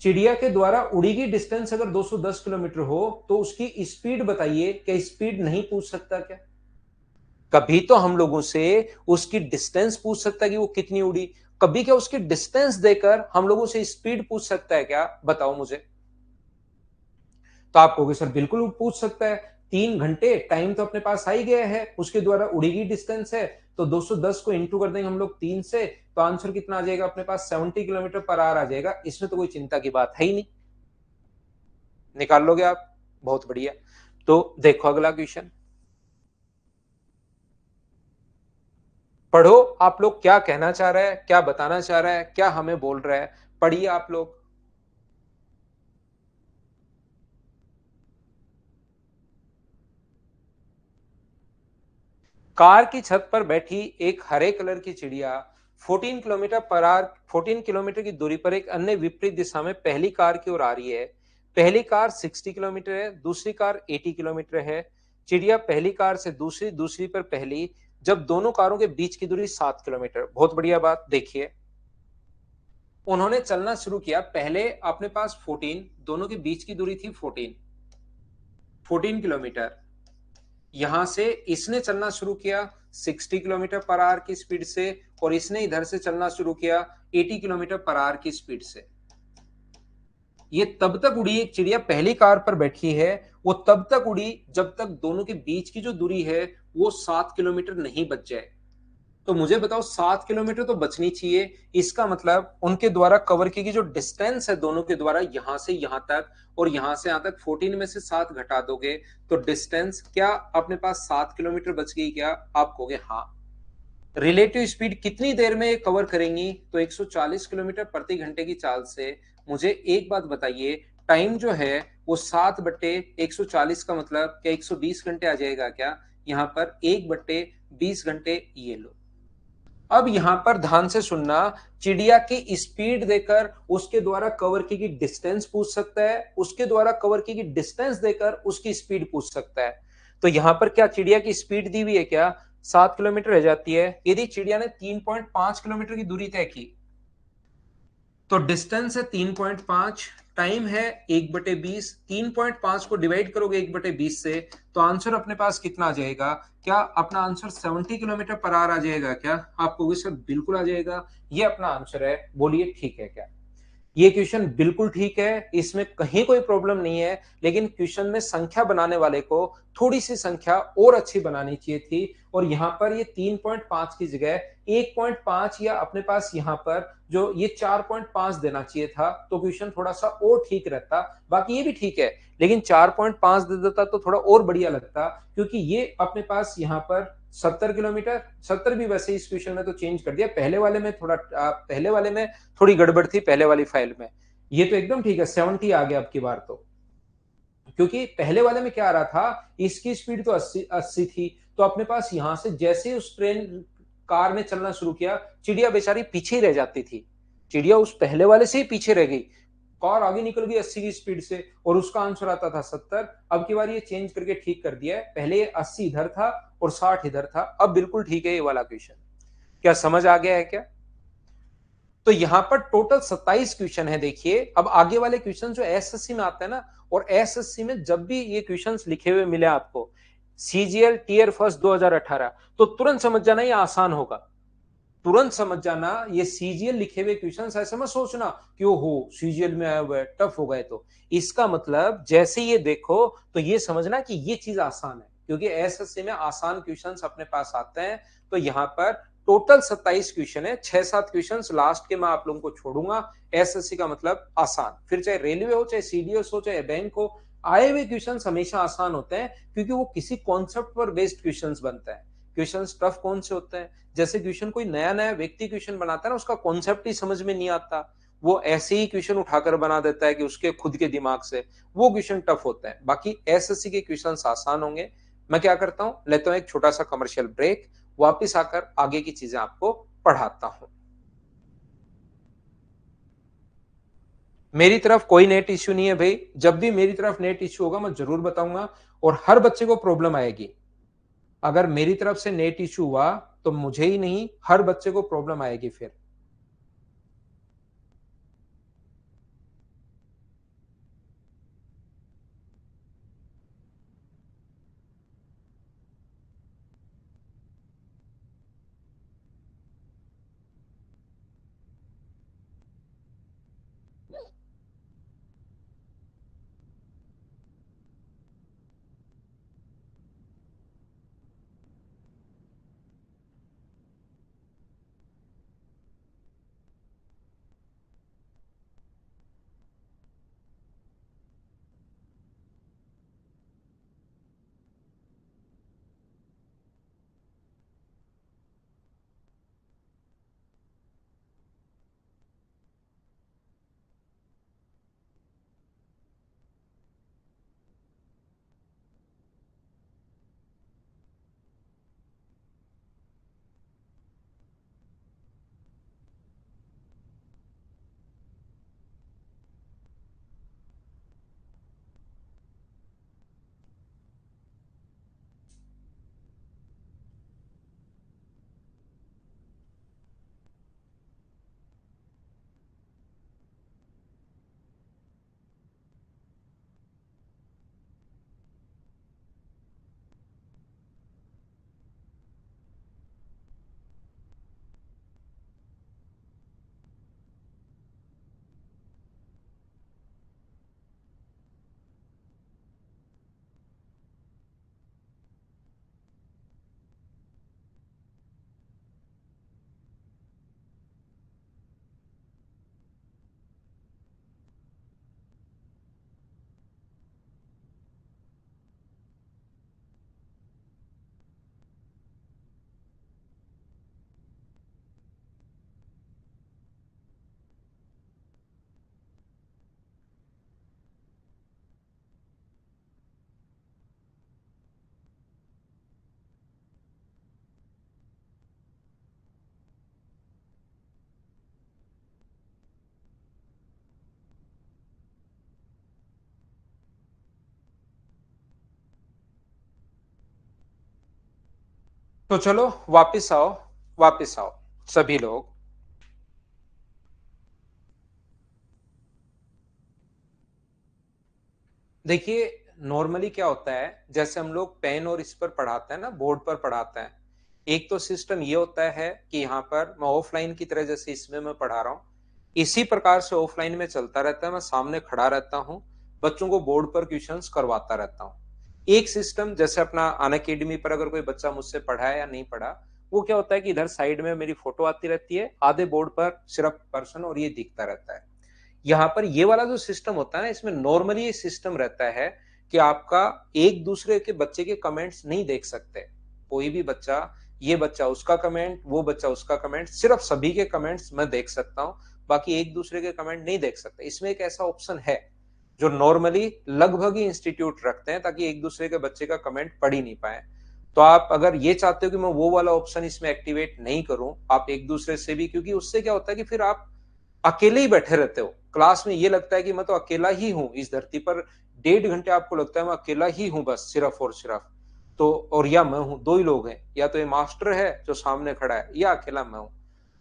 चिड़िया के द्वारा उड़ी की डिस्टेंस अगर 210 किलोमीटर हो तो उसकी स्पीड बताइए। क्या स्पीड नहीं पूछ सकता क्या? कभी तो हम लोगों से उसकी डिस्टेंस पूछ सकता है कि वो कितनी उड़ी। कभी क्या उसकी डिस्टेंस देकर हम लोगों से स्पीड पूछ सकता है क्या? बताओ मुझे। तो आप कहोगे सर बिल्कुल पूछ सकता है। 3 घंटे टाइम तो अपने पास आ ही गया है, उसके द्वारा उड़ी की डिस्टेंस है, तो 210 को इंटू कर देंगे हम लोग 3 से, तो आंसर कितना आ जाएगा अपने पास? 70 किलोमीटर पर आवर आ जाएगा। इसमें तो कोई चिंता की बात है ही नहीं। निकाल लोगे आप? बहुत बढ़िया। तो देखो अगला क्वेश्चन, पढ़ो आप लोग क्या कहना चाह रहा है, क्या बताना चाह रहा है, क्या हमें बोल रहा है। पढ़िए आप लोग। कार की छत पर बैठी एक हरे कलर की चिड़िया 14 किलोमीटर पर आवर 14 किलोमीटर की दूरी पर एक अन्य विपरीत दिशा में पहली कार की ओर आ रही है। पहली कार 60 किलोमीटर है, दूसरी कार 80 किलोमीटर है। चिड़िया पहली कार से दूसरी, दूसरी पर पहली, जब दोनों कारों के बीच की दूरी 7 किलोमीटर। बहुत बढ़िया बात। देखिए उन्होंने चलना शुरू किया, पहले अपने पास 14, दोनों के बीच की दूरी थी 14 किलोमीटर। यहां से इसने चलना शुरू किया 60 किलोमीटर पर आवर की स्पीड से, और इसने इधर से चलना शुरू किया 80 किलोमीटर पर आवर की स्पीड से। ये तब तक उड़ी, एक चिड़िया पहली कार पर बैठी है, वो तब तक उड़ी जब तक दोनों के बीच की जो दूरी है वो 7 किलोमीटर नहीं बच जाए। तो मुझे बताओ 7 किलोमीटर तो बचनी चाहिए। इसका मतलब उनके द्वारा कवर की गई जो डिस्टेंस है दोनों के द्वारा, यहां से यहां तक और यहां से यहां तक, 14 में से 7 घटा दोगे तो डिस्टेंस क्या अपने पास 7 किलोमीटर बच गई क्या? आप कहोगे हाँ। रिलेटिव स्पीड कितनी देर में कवर करेंगी? तो 140 किलोमीटर प्रति घंटे की चाल से। मुझे एक बात बताइए, टाइम जो है वो 7/140 का मतलब क्या 120 घंटे आ जाएगा क्या? यहाँ पर 1/20 घंटे। ये लो। अब यहां पर ध्यान से सुनना, चिड़िया की स्पीड देकर उसके द्वारा कवर की गई डिस्टेंस पूछ सकता है, उसके द्वारा कवर की गई डिस्टेंस देकर उसकी स्पीड पूछ सकता है। तो यहां पर क्या चिड़िया की स्पीड दी हुई है क्या? 7 किलोमीटर रह जाती है। यदि चिड़िया ने 3.5 किलोमीटर की दूरी तय की तो डिस्टेंस है 3.5, टाइम है 1/20, 3.5 को डिवाइड करोगे 1/20 से, तो आंसर अपने पास कितना आ जाएगा? क्या अपना आंसर 70 किलोमीटर पर आवर आ जाएगा क्या? आप कहोगे सर बिल्कुल आ जाएगा, ये अपना आंसर है। बोलिए ठीक है क्या? ये क्वेश्चन बिल्कुल ठीक है, इसमें कहीं कोई प्रॉब्लम नहीं है, लेकिन क्वेश्चन में संख्या बनाने वाले को थोड़ी सी संख्या और अच्छी बनानी चाहिए थी, और यहां पर ये 3.5 की जगह 1.5 या अपने पास यहां पर जो ये 4.5 देना चाहिए था, तो क्वेश्चन थोड़ा सा और ठीक रहता। बाकी ये भी ठीक है, लेकिन 4.5 दे देता तो थोड़ा और बढ़िया लगता, क्योंकि ये अपने पास यहाँ पर 70 किलोमीटर, 70 भी वैसे इस क्वेश्चन में तो चेंज कर दिया, पहले वाले में थोड़ा पहले वाले में थोड़ी गड़बड़ थी पहले वाली फाइल में। ये तो एकदम ठीक है, 70 आ गया अब की बार तो, क्योंकि पहले वाले में क्या आ रहा था, इसकी स्पीड तो 80 थी, तो अपने पास यहां से जैसे ही उस ट्रेन कार ने चलना शुरू किया, चिड़िया बेचारी पीछे ही रह जाती थी। चिड़िया उस पहले वाले से ही पीछे रह गई, कार आगे निकल गई 80 की स्पीड से, और उसका आंसर आता था 70। अब की बार ये चेंज करके ठीक कर दिया है, पहले ये 80 इधर था और 60 इधर था। अब बिल्कुल ठीक है ये वाला क्वेश्चन। क्या समझ आ गया है क्या? तो यहां पर टोटल 27 क्वेश्चन है। देखिए अब आगे वाले क्वेश्चन जो एसएससी में आते हैं ना, और एसएससी में जब भी ये क्वेश्चंस लिखे हुए मिले आपको, सीजीएल टीयर फर्स्ट 2018, तो तुरंत समझ जाना ये आसान होगा। तुरंत समझ जाना ये सीजीएल लिखे हुए क्वेश्चंस, ऐसे मत सोचना कि ओ हो सीजीएल में आया हुआ है टफ हो गए। तो इसका मतलब जैसे ये देखो तो ये समझना कि ये चीज आसान है, क्योंकि एसएससी में आसान क्वेश्चंस अपने पास आते हैं। तो यहां पर टोटल 27 क्वेश्चन है, 6-7 क्वेश्चन लास्ट के मैं आप लोगों को छोड़ूंगा। एसएससी का मतलब आसान, फिर चाहे रेलवे हो, चाहे सीडीएस हो, चाहे बैंक हो, आए हुए क्वेश्चन हमेशा आसान होते हैं, क्योंकि वो किसी कॉन्सेप्ट पर बेस्ड क्वेश्चन बनते हैं। क्वेश्चन टफ कौन से होते हैं? जैसे क्वेश्चन कोई नया नया व्यक्ति क्वेश्चन बनाता है ना, उसका कॉन्सेप्ट ही समझ में नहीं आता, वो ऐसे ही क्वेश्चन उठाकर बना देता है कि उसके खुद के दिमाग से, वो क्वेश्चन टफ होता है। बाकी एसएससी के क्वेश्चन आसान होंगे। मैं क्या करता हूं, लेता हूं एक छोटा सा कमर्शियल ब्रेक, वापिस आकर आगे की चीजें आपको पढ़ाता हूं। मेरी तरफ कोई नेट इश्यू नहीं है भाई, जब भी मेरी तरफ नेट इश्यू होगा मैं जरूर बताऊंगा, और हर बच्चे को प्रॉब्लम आएगी। अगर मेरी तरफ से नेट इश्यू हुआ तो मुझे ही नहीं, हर बच्चे को प्रॉब्लम आएगी फिर। तो चलो वापस आओ, वापस आओ सभी लोग। देखिए, नॉर्मली क्या होता है, जैसे हम लोग पेन और इस पर पढ़ाते हैं ना, बोर्ड पर पढ़ाते हैं, एक तो सिस्टम ये होता है कि यहाँ पर मैं ऑफलाइन की तरह जैसे इसमें मैं पढ़ा रहा हूँ, इसी प्रकार से ऑफलाइन में चलता रहता है। मैं सामने खड़ा रहता हूँ, बच्चों को बोर्ड पर क्वेश्चंस करवाता रहता हूँ। एक सिस्टम जैसे अपना अनअकैडमी पर अगर कोई बच्चा मुझसे पढ़ा है या नहीं पढ़ा, वो क्या होता है कि इधर साइड में मेरी फोटो आती रहती है, आधे बोर्ड पर सिर्फ पर्सन और ये दिखता रहता है। यहाँ पर ये वाला जो सिस्टम होता है ना, इसमें नॉर्मली ये सिस्टम रहता है कि आपका एक दूसरे के बच्चे के कमेंट्स नहीं देख सकते। कोई भी बच्चा, ये बच्चा उसका कमेंट, वो बच्चा उसका कमेंट, सिर्फ सभी के कमेंट्स मैं देख सकता हूं, बाकी एक दूसरे के कमेंट नहीं देख सकते। इसमें एक ऐसा ऑप्शन है जो नॉर्मली लगभग ही इंस्टीट्यूट रखते हैं, ताकि एक दूसरे के बच्चे का कमेंट पढ़ ही नहीं पाए। तो आप अगर ये चाहते हो कि मैं वो वाला ऑप्शन इसमें एक्टिवेट नहीं करूं, आप एक दूसरे से भी, क्योंकि उससे क्या होता है कि फिर आप अकेले ही बैठे रहते हो क्लास में, ये लगता है कि मैं तो अकेला ही हूं इस धरती पर, 1.5 घंटे आपको लगता है मैं अकेला ही हूं बस, सिर्फ और सिर्फ। तो और या मैं हूं, दो ही लोग हैं, या तो ये मास्टर है जो सामने खड़ा है, या अकेला मैं हूं।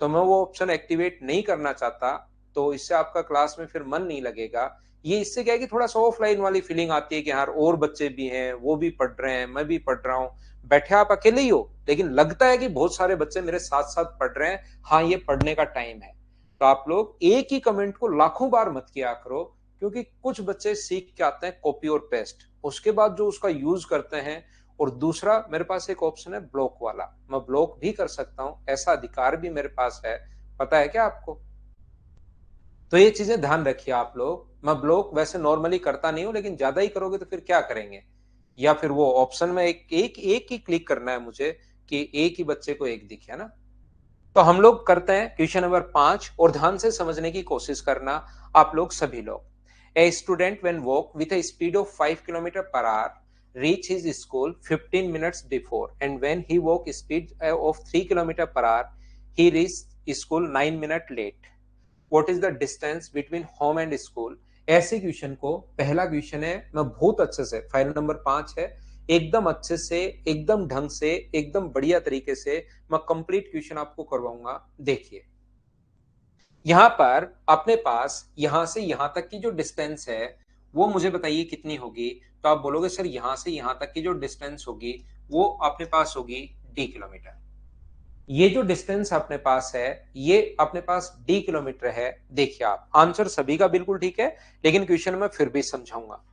तो मैं वो ऑप्शन एक्टिवेट नहीं करना चाहता, तो इससे आपका क्लास में फिर मन नहीं लगेगा। ये इससे क्या है कि थोड़ा सा ऑफलाइन वाली फीलिंग आती है कि यार और बच्चे भी हैं, वो भी पढ़ रहे हैं, मैं भी पढ़ रहा हूँ, बैठे आप अकेले ही हो, लेकिन लगता है कि बहुत सारे बच्चे मेरे साथ साथ पढ़ रहे हैं। हाँ, ये पढ़ने का टाइम है। तो आप लोग एक ही कमेंट को लाखों बार मत किया करो, क्योंकि कुछ बच्चे सीख के आते हैं कॉपी और पेस्ट, उसके बाद जो उसका यूज करते हैं। और दूसरा, मेरे पास एक ऑप्शन है ब्लॉक वाला, मैं ब्लॉक भी कर सकता हूं, ऐसा अधिकार भी मेरे पास है, पता है क्या आपको? तो ये चीजें ध्यान रखिए आप लोग। मैं ब्लॉक वैसे नॉर्मली करता नहीं हूं, लेकिन ज्यादा ही करोगे तो फिर क्या करेंगे? या फिर वो ऑप्शन में एक एक एक ही क्लिक करना है मुझे कि एक ही बच्चे को एक दिखे, है ना? तो हम लोग करते हैं क्वेश्चन नंबर 5, और ध्यान से समझने की कोशिश करना आप लोग सभी लोग। A student when walk with a speed of 5 kilometre per hour reach his school 15 minutes before, and when he walk speed of 3 kilometre per hour he reach school 9 minute late. What is the distance between home and school? ऐसे question को, पहला question है, मैं बहुत अच्छे से, file number 5 है, एकदम अच्छे से, एकदम ढंग से, एकदम बढ़िया तरीके से मैं कंप्लीट क्वेश्चन आपको करवाऊंगा। देखिए, यहां पर अपने पास यहां से यहां तक की जो डिस्टेंस है, वो मुझे बताइए कितनी होगी। तो आप बोलोगे सर यहां से यहां तक की जो डिस्टेंस होगी वो अपने पास होगी D किलोमीटर। ये जो डिस्टेंस अपने पास है, ये अपने पास D किलोमीटर है। देखिए, आप आंसर सभी का बिल्कुल ठीक है, लेकिन क्वेश्चन में फिर भी समझाऊंगा।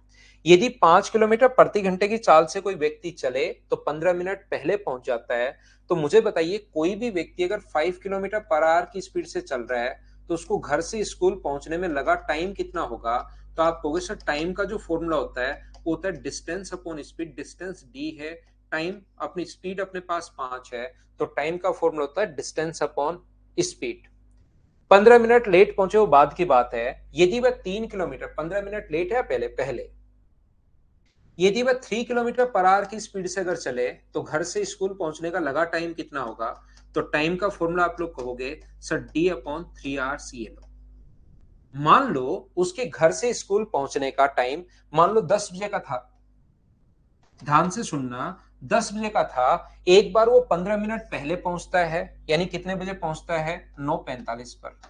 यदि 5 किलोमीटर प्रति घंटे की चाल से कोई व्यक्ति चले तो 15 मिनट पहले पहुंच जाता है। तो मुझे बताइए, कोई भी व्यक्ति अगर 5 किलोमीटर पर आवर की स्पीड से चल रहा है, तो उसको घर से स्कूल पहुंचने में लगा टाइम कितना होगा? तो आप कहोगे सर टाइम का जो फॉर्मूला होता है वो होता है distance upon speed. Distance D है, टाइम अपनी स्पीड अपने पास 5 है, तो टाइम का फॉर्मूला होता है distance upon speed. 15 minute late पहुंचे वो बाद की बात है। यदि वह 3 किलोमीटर, 15 मिनट लेट है पहले पहले, यदि वह 3 किलोमीटर पर आवर की स्पीड से अगर चले तो घर से स्कूल पहुंचने का लगा टाइम कितना होगा? तो टाइम का फॉर्मूला आप लोग कहोगे सर D/3R ये लो। मान लो उसके घर से स्कूल पहुंचने का टाइम मान लो 10 बजे का था, ध्यान से सुनना, 10 बजे का था। एक बार वो 15 मिनट पहले पहुंचता है, यानी कितने बजे पहुंचता है? 9:45 पर।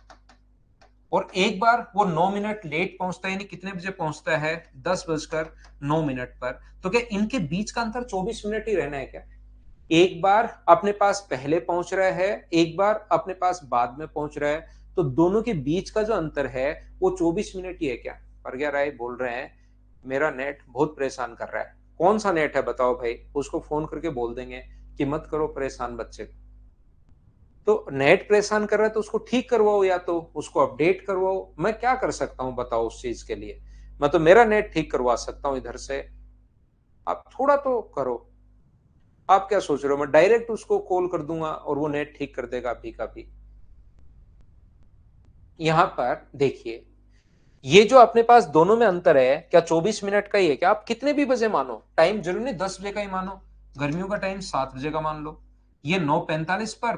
और एक बार वो 9 मिनट लेट पहुंचता है, यानी कितने बजे पहुंचता है? 10:09 पर। तो क्या इनके बीच का अंतर 24 मिनट ही रहना है क्या? एक बार अपने पास पहले पहुंच रहा है, एक बार अपने पास बाद में पहुंच रहा है, तो दोनों के बीच का जो अंतर है वो 24 मिनट ही है क्या? प्रज्ञा राय बोल रहे हैं मेरा नेट बहुत परेशान कर रहा है। कौन सा नेट है बताओ भाई, उसको फोन करके बोल देंगे कि मत करो परेशान बच्चे को। तो नेट परेशान कर रहा है तो उसको ठीक करवाओ, या तो उसको अपडेट करवाओ। मैं क्या कर सकता हूं बताओ उस चीज के लिए? मैं तो मेरा नेट ठीक करवा सकता हूं इधर से, आप थोड़ा तो करो। आप क्या सोच रहे हो मैं डायरेक्ट उसको कॉल कर दूंगा और वो नेट ठीक कर देगा अभी का भी? यहां पर देखिए, ये जो अपने पास दोनों में अंतर है, क्या 24 मिनट का ही है क्या? आप कितने भी बजे मानो, टाइम जरूर नहीं 10 बजे का ही मानो, गर्मियों का टाइम 7 बजे का मान लो। ये 9:45 पर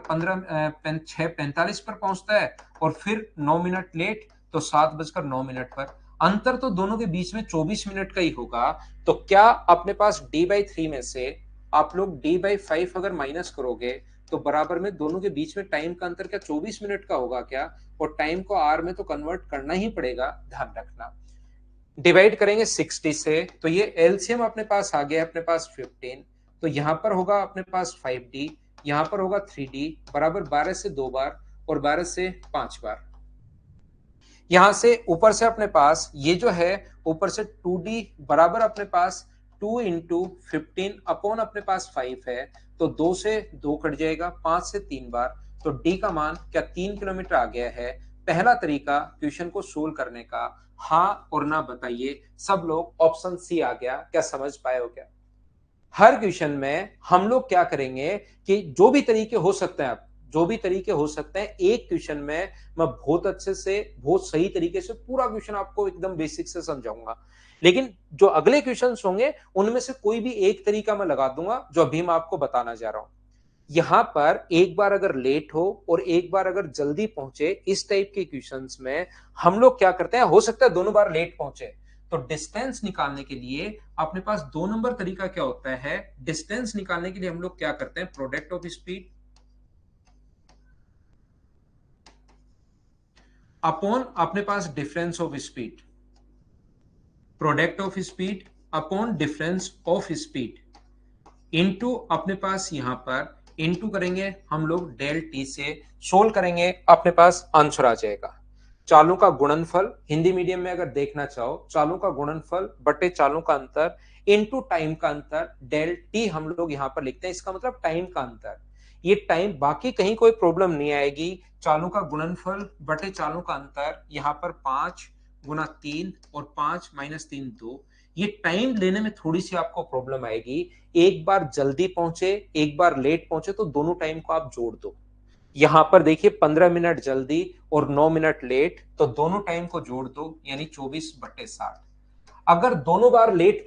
6:45 पर पहुंचता है, और फिर 9 मिनट लेट, तो 7:09 पर। अंतर तो दोनों के बीच में 24 मिनट का ही होगा। तो क्या अपने पास D/3 में से आप लोग d/5 अगर माइनस करोगे तो बराबर में दोनों के बीच में टाइम का अंतर क्या 24 मिनट का होगा क्या? और टाइम को आर में तो कन्वर्ट करना ही पड़ेगा, ध्यान रखना। डिवाइड करेंगे 60 से तो ये एलसीएम अपने पास आ गया, अपने पास 15। तो यहां पर होगा अपने पास 5d, यहां पर होगा 3d बराबर 12 से 2 बार और 12 से 5 बार। यहां से ऊपर से अपने पास ये जो है ऊपर से 2d बराबर अपने पास 2 इंटू 15 अपॉन अपने पास 5 है। तो 2 से 2 कट जाएगा, 5 से 3 बार। तो डी का मान क्या 3 किलोमीटर आ गया है। पहला तरीका क्वेश्चन को सोल्व करने का, हाँ और ना बताइए। सब लोग ऑप्शन सी आ गया, क्या समझ पाए हो क्या? हर क्वेश्चन में हम लोग क्या करेंगे कि जो भी तरीके हो सकते हैं, आप जो भी तरीके हो सकते हैं, एक क्वेश्चन में मैं बहुत अच्छे से बहुत सही तरीके से पूरा क्वेश्चन आपको एकदम बेसिक से समझाऊंगा। लेकिन जो अगले क्वेश्चंस होंगे उनमें से कोई भी एक तरीका मैं लगा दूंगा जो अभी मैं आपको बताना जा रहा हूं। यहां पर एक बार अगर लेट हो और एक बार अगर जल्दी पहुंचे, इस टाइप के क्वेश्चंस में हम लोग क्या करते हैं, हो सकता है दोनों बार लेट पहुंचे, तो डिस्टेंस निकालने के लिए अपने पास 2 नंबर तरीका क्या होता है। डिस्टेंस निकालने के लिए हम लोग क्या करते हैं, प्रोडक्ट ऑफ स्पीड अपॉन अपने पास difference of speed, product of speed upon difference of speed into अपने पास यहां पर इनटू करेंगे हम लोग डेल टी से, सोल्व करेंगे अपने पास आंसर आ जाएगा। चालों का गुणनफल, हिंदी मीडियम में अगर देखना चाहो, चालों का गुणनफल बटे चालों का अंतर इनटू टाइम का अंतर, डेल टी हम लोग यहां पर लिखते हैं, इसका मतलब टाइम का अंतर। ये टाइम, बाकी कहीं कोई प्रॉब्लम नहीं आएगी। चालों का गुणनफल बटे चालों का अंतर, यहां पर 5 गुना 3 और 5 - 3 2। ये टाइम लेने में थोड़ी सी आपको प्रॉब्लम आएगी। एक बार जल्दी पहुंचे एक बार लेट पहुंचे तो दोनों टाइम को आप जोड़ दो। यहां पर देखिए 15 मिनट जल्दी और 9 मिनट लेट, तो दोनों टाइम को जोड़ दो यानी 24/60। अगर दोनों बार लेट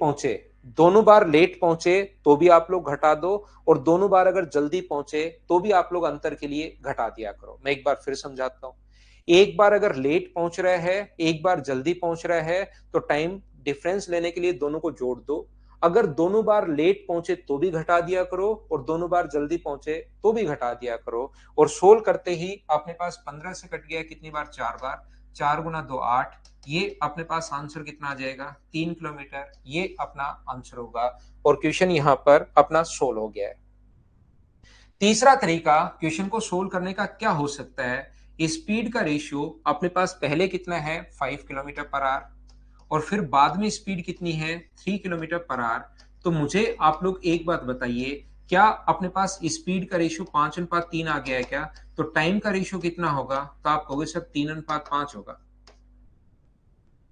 पहुंचे तो भी आप लोग घटा दो, और दोनों बार अगर जल्दी पहुंचे तो भी आप लोग अंतर के लिए घटा दिया करो। मैं एक बार फिर समझाता हूं। एक बार अगर लेट पहुंच रहा है, एक बार जल्दी पहुंच रहा है, तो टाइम डिफरेंस लेने के लिए दोनों को जोड़ दो। अगर दोनों बार लेट पहुंचे तो भी घटा दिया करो, और दोनों बार जल्दी पहुंचे तो भी घटा दिया करो। और सोल्व करते ही अपने पास 15 से कट गया कितनी बार, 4 बार। 4 गुना 2 8। ये अपने पास आंसर कितना आ जाएगा, 3 किलोमीटर। ये अपना आंसर होगा और क्वेश्चन यहां पर अपना सोल्व हो गया है। तीसरा तरीका क्वेश्चन को सोल्व करने का क्या हो सकता है, स्पीड का रेशियो अपने पास पहले कितना है 5 किलोमीटर पर आवर, और फिर बाद में स्पीड कितनी है 3 किलोमीटर पर आवर। तो मुझे आप लोग एक बात बताइए, क्या अपने पास स्पीड का रेशियो 5:3 आ गया है क्या? तो टाइम का रेशियो कितना होगा, तो आप कहोगे सर 3:5 होगा।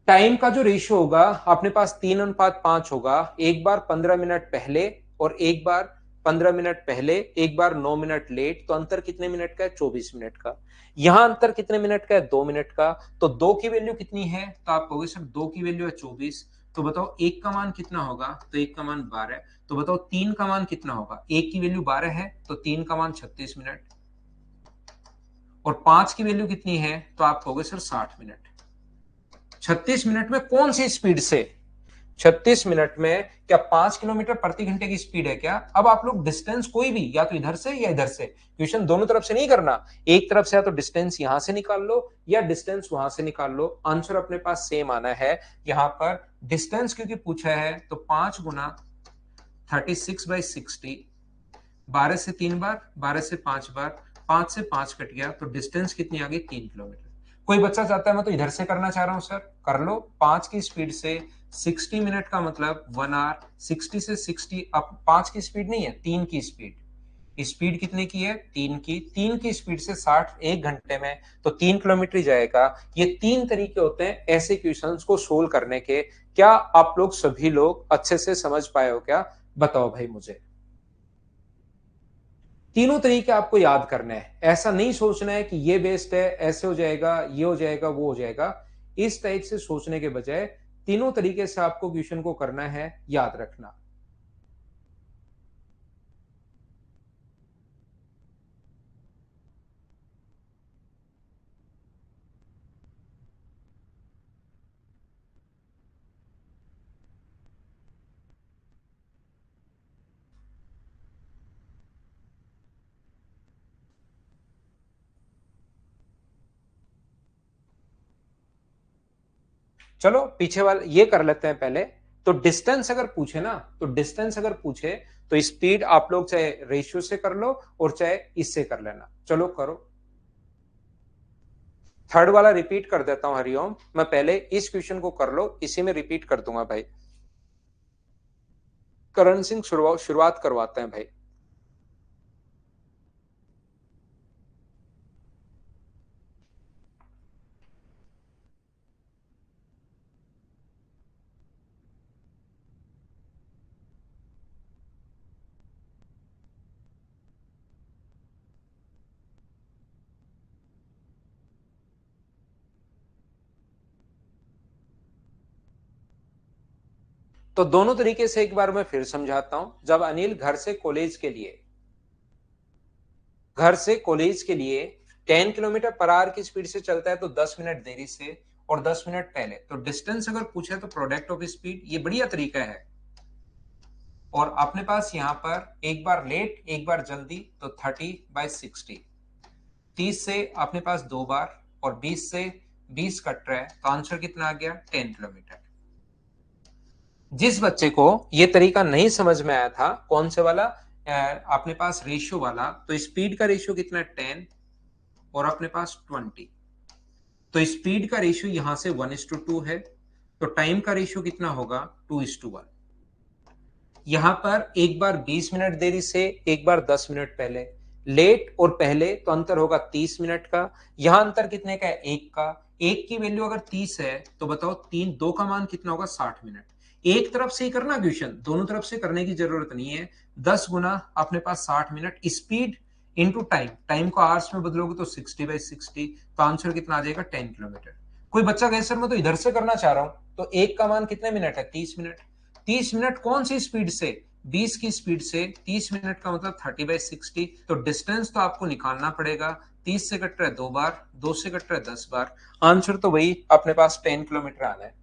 टाइम का जो रेशियो होगा अपने पास 3:5 होगा। एक बार 15 मिनट पहले और एक बार 15 मिनट पहले, एक बार 9 मिनट लेट, तो अंतर कितने मिनट का है, 24 मिनट का। यहां अंतर कितने मिनट का है, 2 मिनट का। तो 2 की वैल्यू कितनी है, तो आप कहोगे सर 2 की वैल्यू है 24। तो बताओ एक का मान कितना होगा, तो एक का मान 12। तो बताओ तीन का मान कितना होगा, एक की वैल्यू 12 है तो तीन का मान 36 मिनट, और 5 की वैल्यू कितनी है, तो आप कहोगे सर 60 मिनट। 36 मिनट में कौन सी स्पीड से, 36 मिनट में क्या 5 किलोमीटर प्रति घंटे की स्पीड है क्या? अब आप लोग डिस्टेंस कोई भी, या तो इधर से या इधर से, क्वेश्चन दोनों तरफ से नहीं करना। एक तरफ से या तो डिस्टेंस यहां से निकाल लो या डिस्टेंस वहां से निकाल लो, आंसर अपने पास सेम आना है। यहां पर डिस्टेंस क्योंकि पूछा है तो 5 गुना 36/60, 12 से 3 बार, 12 से 5 बार, 5 से 5 कट गया, तो डिस्टेंस कितनी आ गई 3 किलोमीटर। कोई बच्चा चाहता है मैं तो इधर से करना चाह रहा हूं सर, कर लो। 5 की स्पीड से 60 मिनट का मतलब 1 आवर, 60 से 60, अब 5 की स्पीड नहीं है 3 की स्पीड। स्पीड कितने की है, 3 की स्पीड से 60 एक घंटे में, तो 3 किलोमीटर ही जाएगा। ये 3 तरीके होते हैं ऐसे क्वेश्चंस को सोल्व करने के। क्या आप लोग सभी लोग अच्छे से समझ पाए हो क्या? बताओ भाई मुझे। तीनों तरीके आपको याद करने हैं, ऐसा नहीं सोचना है कि ये बेस्ट है, ऐसे हो जाएगा, ये हो जाएगा, वो हो जाएगा। इस टाइप से सोचने के बजाय तीनों तरीके से आपको क्वेश्चन को करना है, याद रखना। चलो पीछे वाला ये कर लेते हैं पहले। तो डिस्टेंस अगर पूछे ना, तो डिस्टेंस अगर पूछे तो स्पीड आप लोग चाहे रेशियो से कर लो और चाहे इससे कर लेना। चलो करो। थर्ड वाला रिपीट कर देता हूं हरिओम, मैं पहले इस क्वेश्चन को कर लो, इसी में रिपीट कर दूंगा भाई। करण सिंह शुरुआत करवाते हैं भाई। तो दोनों तरीके से एक बार मैं फिर समझाता हूं। जब अनिल घर से कॉलेज के लिए 10 किलोमीटर पर आवर की स्पीड से चलता है तो 10 मिनट देरी से और 10 मिनट पहले। तो डिस्टेंस अगर पूछे तो प्रोडक्ट ऑफ स्पीड, ये बढ़िया तरीका है। और अपने पास यहां पर एक बार लेट एक बार जल्दी, तो 30/60। 30 से अपने पास दो बार और 20 से 20 कट रहा है, तो आंसर कितना आ गया? 10 किलोमीटर। जिस बच्चे को ये तरीका नहीं समझ में आया था, कौन से वाला, अपने पास रेशियो वाला, तो स्पीड का रेशियो कितना है? 10 और अपने पास 20। तो स्पीड का रेशियो यहां से 1:2 है, तो टाइम का रेशियो कितना होगा? 2:1। यहां पर एक बार 20 मिनट देरी से एक बार 10 मिनट पहले, लेट और पहले तो अंतर होगा 30 मिनट का। यहां अंतर कितने का है? एक का। एक की वैल्यू अगर 30 है तो बताओ तीन दो का मान कितना होगा? 60 मिनट। एक तरफ से ही करना क्वेश्चन, दोनों तरफ से करने की जरूरत नहीं है। 10 गुना अपने पास 60 minute, speed into time, time को आवर्स में बदलोगे तो 60/60, तो आंसर कितना आ जाएगा? 10 किलोमीटर। कोई बच्चा कहे सर मैं तो इधर से करना चाह रहा हूं, तो एक का मान कितने मिनट है? 30 मिनट। 30 मिनट कौन सी स्पीड से? 20 की स्पीड से। 30 मिनट का मतलब 30/60, तो डिस्टेंस तो आपको निकालना पड़ेगा। 30 से कट रहा है दो बार, दो से कट रहा है 10 बार, आंसर तो वही अपने पास 10 किलोमीटर आना है।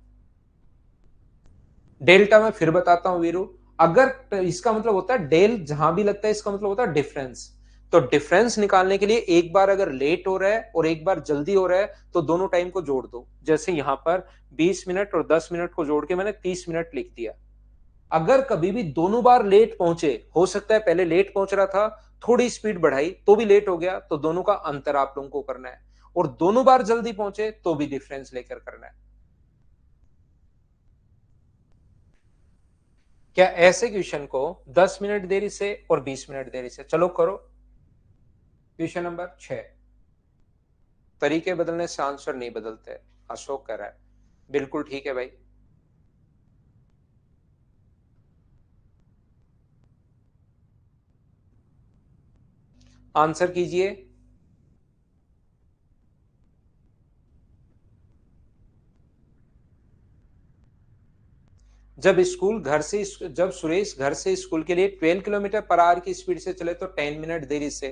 डेल्टा में फिर बताता हूं वीरू। अगर इसका मतलब होता है डेल, जहां भी लगता है इसका मतलब होता है डिफरेंस। तो डिफरेंस निकालने के लिए एक बार अगर लेट हो रहा है और एक बार जल्दी हो रहा है तो दोनों टाइम को जोड़ दो। जैसे यहां पर 20 मिनट और 10 मिनट को जोड़ के मैंने 30 मिनट लिख दिया। अगर कभी भी दोनों बार लेट पहुंचे, हो सकता है पहले लेट पहुंच रहा था, थोड़ी स्पीड बढ़ाई तो भी लेट हो गया, तो दोनों का अंतर आप लोगों को करना है। और दोनों बार जल्दी पहुंचे तो भी डिफरेंस लेकर करना है। क्या ऐसे क्वेश्चन को 10 मिनट देरी से और 20 मिनट देरी से? चलो करो। Question number 6। तरीके बदलने से आंसर नहीं बदलते, अशोक कह रहा है। बिल्कुल ठीक है भाई। आंसर कीजिए। जब सुरेश घर से स्कूल के लिए 12 किलोमीटर पर आवर की स्पीड से चले तो 10 मिनट देरी से,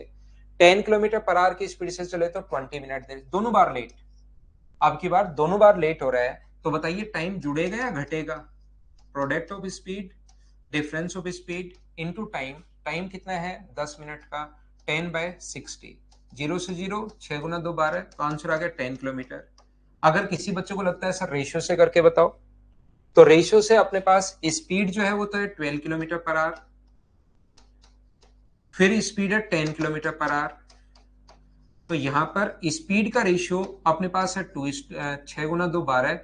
10 किलोमीटर पर आवर की स्पीड से चले तो 20 मिनट देरी, दोनों बार लेट। अब की बार दोनों बार लेट हो रहा है, तो बताइए टाइम जुड़ेगा या घटेगा? Product of speed, difference of speed into time. Time कितना है? 10 मिनट का। 10/60, जीरो से जीरो, 6 गुना 2 12, तो आंसर आ गया 10 किलोमीटर। अगर किसी बच्चे को लगता है सर रेशियो से करके बताओ, तो रेशियो से अपने पास स्पीड जो है वो तो है 12 किलोमीटर पर आवर, फिर स्पीड है 10 किलोमीटर पर आवर। तो यहां पर स्पीड का रेशियो अपने पास है 6 गुना 2 12,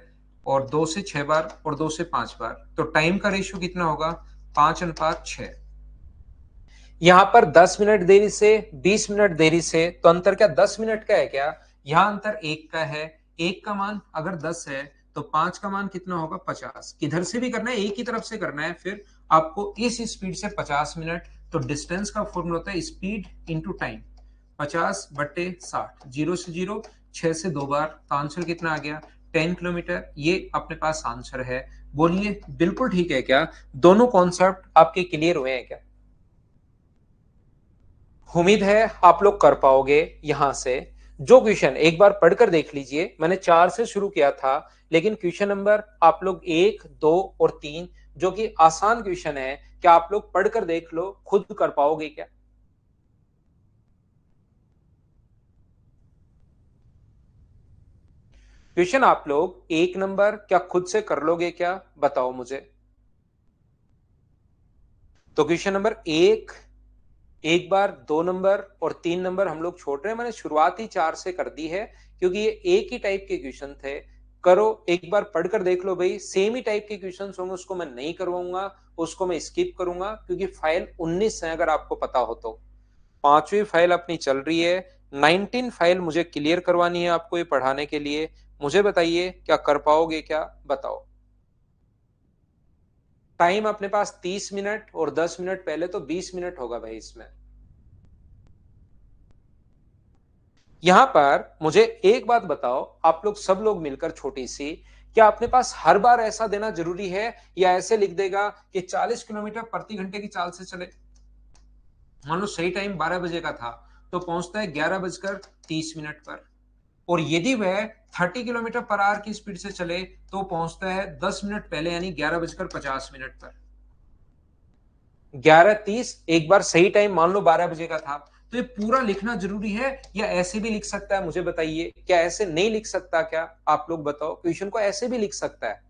और 2 से 6 बार और 2 से 5 बार, तो टाइम का रेशियो कितना होगा? 5:6। यहां पर 10 मिनट देरी से 20 मिनट देरी से, तो अंतर क्या 10 मिनट का है क्या? यहां अंतर एक का है। एक का मान अगर 10 है तो 5 का मान कितना होगा? 50। किधर से भी करना है, एक ही तरफ से करना है, फिर आपको इस स्पीड से 50 मिनट। तो डिस्टेंस का फॉर्मूला होता है स्पीड इंटू टाइम, 50/60, जीरो से जीरो, 6 से 2 बार, तो आंसर कितना आ गया? 10 किलोमीटर। ये अपने पास आंसर है। बोलिए बिल्कुल ठीक है क्या? दोनों कॉन्सेप्ट आपके क्लियर हुए हैं क्या? उम्मीद है आप लोग कर पाओगे। यहां से जो क्वेश्चन एक बार पढ़कर देख लीजिए, मैंने 4 से शुरू किया था, लेकिन क्वेश्चन नंबर आप लोग 1 2 और 3 जो कि आसान क्वेश्चन है, क्या आप लोग पढ़कर देख लो, खुद कर पाओगे क्या? क्वेश्चन आप लोग 1 नंबर क्या खुद से कर लोगे क्या, बताओ मुझे। तो क्वेश्चन नंबर 1 बार 2 नंबर और 3 नंबर हम लोग छोड़ रहे हैं। मैंने शुरुआत ही 4 से कर दी है क्योंकि ये एक ही टाइप के क्वेश्चन थे। करो, एक बार पढ़कर देख लो भाई, सेम ही टाइप के क्वेश्चन होंगे, उसको मैं नहीं करवाऊंगा, उसको मैं स्किप करूंगा क्योंकि फाइल 19 है, अगर आपको पता हो तो। 5वीं फाइल अपनी चल रही है, 19 फाइल मुझे क्लियर करवानी है आपको ये पढ़ाने के लिए। मुझे बताइए क्या कर पाओगे क्या, बताओ। टाइम अपने पास 30 मिनट और 10 मिनट पहले तो 20 मिनट होगा भाई इसमें। यहां पर मुझे एक बात बताओ, आप लोग सब लोग मिलकर छोटी सी, क्या अपने पास हर बार ऐसा देना जरूरी है या ऐसे लिख देगा कि 40 किलोमीटर प्रति घंटे की चाल से चले। मान लो सही टाइम 12 बजे का था तो पहुंचता है 11:30 पर, और यदि वह 30 किलोमीटर पर आवर की स्पीड से चले तो पहुंचता है 10 मिनट पहले यानी 11:50 पर। 11:30 एक बार सही टाइम मान लो 12 बजे का था, तो ये पूरा लिखना जरूरी है या ऐसे भी लिख सकता है, मुझे बताइए। क्या ऐसे नहीं लिख सकता क्या, आप लोग बताओ। क्वेश्चन को ऐसे भी लिख सकता है।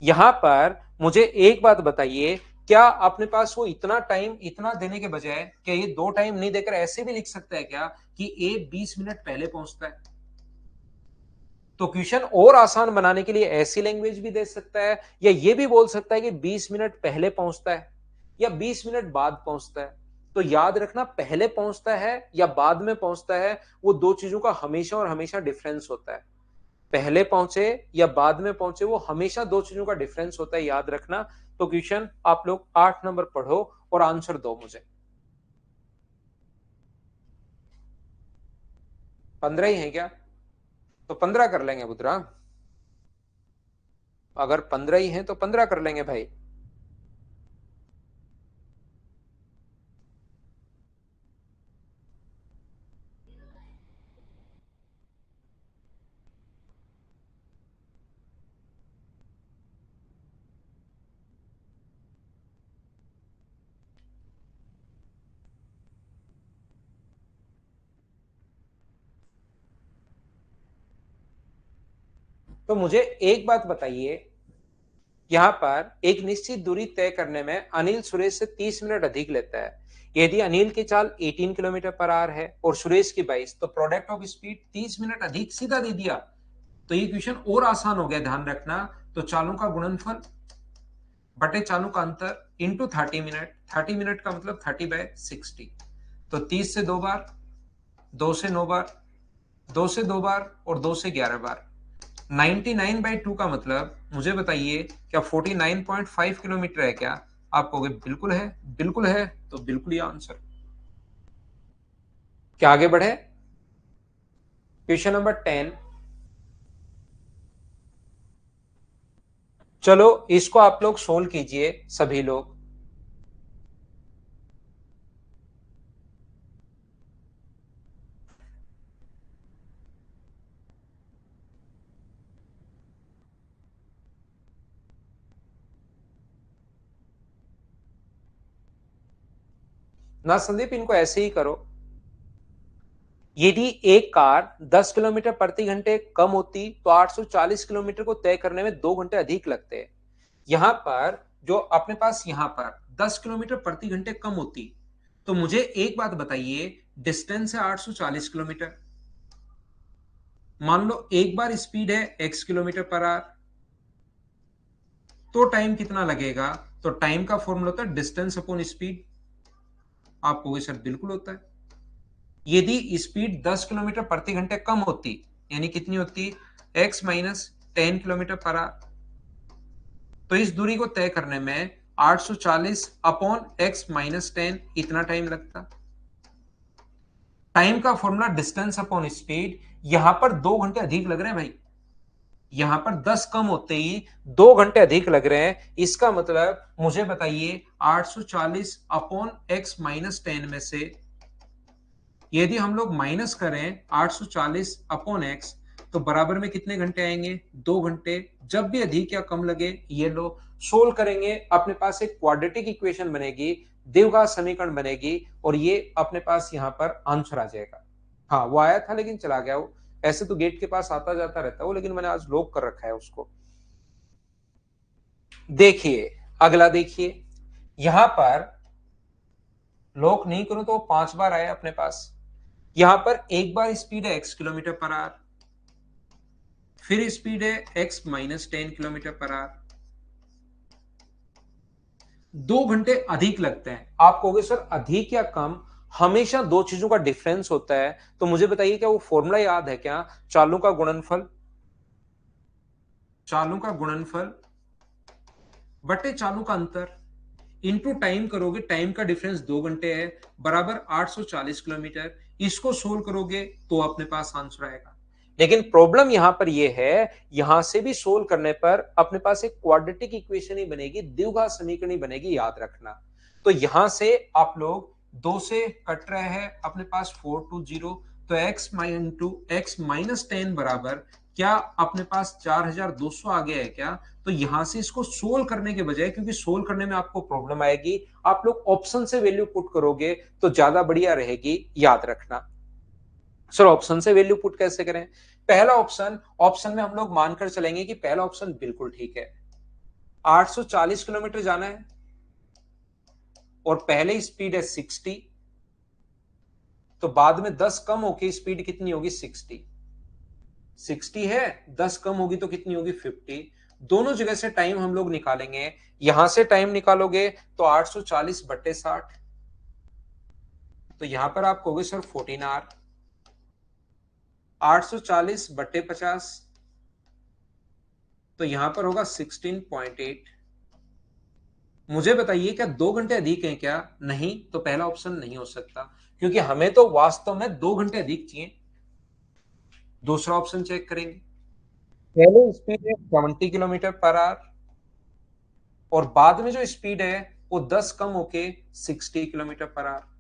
यहां पर मुझे एक बात बताइए, क्या अपने पास वो इतना टाइम इतना देने के बजाय क्या ये 2 टाइम नहीं देकर ऐसे भी लिख सकता है क्या कि ए 20 मिनट पहले पहुंचता है। तो क्वेश्चन और आसान बनाने के लिए ऐसी लैंग्वेज भी दे सकता है या ये भी बोल सकता है कि 20 मिनट पहले पहुंचता है या 20 मिनट बाद पहुंचता है। तो याद रखना, पहले पहुंचता है या बाद में पहुंचता है, वो दो चीजों का हमेशा और हमेशा डिफरेंस होता है। पहले पहुंचे या बाद में पहुंचे, वो हमेशा दो चीजों का डिफरेंस होता है, याद रखना। तो क्वेश्चन आप लोग 8 नंबर पढ़ो और आंसर दो मुझे। 15 ही है क्या, तो 15 कर लेंगे बुद्रा। अगर 15 ही है तो 15 कर लेंगे भाई। तो मुझे एक बात बताइए, यहां पर एक निश्चित दूरी तय करने में अनिल सुरेश से 30 मिनट अधिक लेता है। यदि अनिल की चाल 18 किलोमीटर पर आवर है और सुरेश की 22, तो प्रोडक्ट ऑफ स्पीड 30 मिनट अधिक, सीधा दे दिया। तो ये क्वेश्चन और आसान हो गया, ध्यान रखना। तो चालों का गुणनफल बटे चालों का अंतर इंटू 30 मिनट। 30 मिनट का मतलब 30/60। तो 30 से 2 बार, 2 से 9 बार, 2 से 2 बार और 2 से 11 बार। 99/2 का मतलब मुझे बताइए क्या 49.5 किलोमीटर है क्या। आप कहोगे बिल्कुल है, बिल्कुल है, तो बिल्कुल ही आंसर। क्या आगे बढ़े, क्वेश्चन नंबर 10। चलो इसको आप लोग सोल्व कीजिए सभी लोग। ना संदीप, इनको ऐसे ही करो। यदि एक कार 10 किलोमीटर प्रति घंटे कम होती तो 840 किलोमीटर को तय करने में 2 घंटे अधिक लगते। यहां पर जो अपने पास यहां पर 10 किलोमीटर प्रति घंटे कम होती, तो मुझे एक बात बताइए, डिस्टेंस है 840 किलोमीटर। मान लो एक बार स्पीड है x किलोमीटर पर आवर, तो टाइम कितना लगेगा। तो टाइम का फॉर्मूला होता है डिस्टेंस अपॉन स्पीड। आप कहोगे सर बिल्कुल होता है। यदि स्पीड 10 किलोमीटर प्रति घंटे कम होती, यानी कितनी होती, x minus 10 kilometre per our, तो इस दूरी को तय करने में 840 अपॉन x माइनस 10 इतना टाइम लगता। टाइम का फॉर्मूला डिस्टेंस अपॉन स्पीड, यहां पर 2 घंटे अधिक लग रहे हैं भाई। यहां पर 10 कम होते ही 2 घंटे अधिक लग रहे हैं। इसका मतलब मुझे बताइए 840 अपॉन x माइनस 10 में से यदि हम लोग माइनस करें 840 अपॉन x, तो बराबर में कितने घंटे आएंगे, 2 घंटे। जब भी अधिक या कम लगे ये लो, सोल्व करेंगे, अपने पास एक क्वाड्रेटिक इक्वेशन बनेगी, द्विघात समीकरण बनेगी, और ये अपने पास यहां पर आंसर आ जाएगा। हाँ वो आया था लेकिन चला गया वो, ऐसे तो गेट के पास आता जाता रहता है वो, लेकिन मैंने आज लॉक कर रखा है उसको। देखिए अगला, देखिए यहां पर लॉक नहीं करूं तो वो 5 बार आया अपने पास। यहां पर एक बार स्पीड है x किलोमीटर पर आवर, फिर स्पीड है x minus 10 kilometre per our. 2 घंटे अधिक लगते हैं। आप कहोगे सर अधिक या कम, हमेशा दो चीजों का डिफरेंस होता है। तो मुझे बताइए क्या वो फॉर्मूला याद है क्या? चालों का गुणनफल, चालों का गुणनफल बटे चालों का अंतर इनटू टाइम करोगे, टाइम का डिफरेंस 2 घंटे है, बराबर 840 किलोमीटर। इसको सोल्व करोगे तो अपने पास आंसर आएगा। लेकिन प्रॉब्लम यहां पर यह है, यहां से भी सोल्व करने पर अपने पास एक क्वाड्रेटिक इक्वेशन ही बनेगी, द्विघात समीकरण ही बनेगी, याद रखना। तो यहां से आप लोग 2 से कट रहे हैं, अपने पास 420, तो x माइनस 10 बराबर क्या अपने पास 4200 आ गया है क्या? तो यहां से इसको सोल्व करने के बजाय, क्योंकि सोल्व करने में आपको प्रॉब्लम आएगी, आप लोग ऑप्शन से वैल्यू पुट करोगे तो ज्यादा बढ़िया रहेगी, याद रखना। सर ऑप्शन से वैल्यू पुट कैसे करें? पहला ऑप्शन, ऑप्शन में हम लोग मानकर चलेंगे कि पहला ऑप्शन बिल्कुल ठीक है। 840 किलोमीटर जाना है और पहले स्पीड है 60, तो बाद में 10 कम होगी स्पीड कितनी होगी? 60। 60 है, 10 कम होगी तो कितनी होगी? 50। दोनों जगह से टाइम हम लोग निकालेंगे। यहां से टाइम निकालोगे तो 840 बट्टे 60, तो यहां पर आप कहोगे सर 14 आवर। 840 बट्टे 50, तो यहां पर होगा 16.8। मुझे बताइए क्या 2 घंटे अधिक है क्या? नहीं, तो पहला ऑप्शन नहीं हो सकता, क्योंकि हमें तो वास्तव में 2 घंटे अधिक चाहिए। दूसरा ऑप्शन चेक करेंगे। पहले स्पीड है 70 किलोमीटर पर आवर और बाद में जो स्पीड है वो 10 कम होके 60 किलोमीटर पर आवर।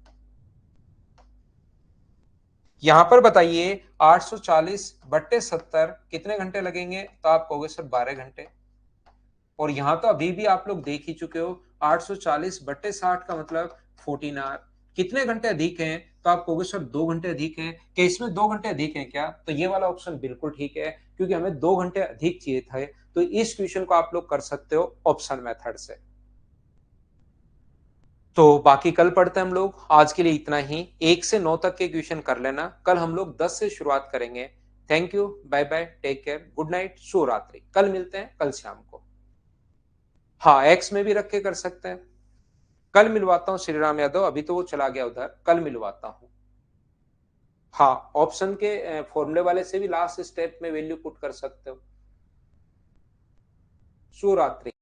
यहां पर बताइए 840 बट्टे 70 कितने घंटे लगेंगे? तो आप कहोगे सर 12 घंटे। और यहां तो अभी भी आप लोग देख ही चुके हो, 840 बट्टे 60 का मतलब 14 आवर। कितने घंटे अधिक हैं? तो आप कहोगे सर 2 घंटे अधिक हैं। क्या इसमें 2 घंटे अधिक हैं क्या? तो ये वाला ऑप्शन बिल्कुल ठीक है, क्योंकि हमें 2 घंटे अधिक चाहिए थे। तो इस क्वेश्चन को आप लोग कर सकते हो ऑप्शन मेथड से। तो बाकी कल पढ़ते हैं हम लोग। आज के लिए इतना ही। 1 से 9 तक के क्वेश्चन कर लेना, कल हम लोग 10 से शुरुआत करेंगे। Thank you, bye bye, take care, good night, शुभ रात्रि। कल मिलते हैं, कल शाम को। हाँ, एक्स में भी रख के कर सकते हैं। कल मिलवाता हूँ श्री राम यादव, अभी तो वो चला गया उधर, कल मिलवाता हूँ। हाँ, ऑप्शन के फॉर्मूले वाले से भी लास्ट स्टेप में वैल्यू पुट कर सकते हो। शुभ रात्रि।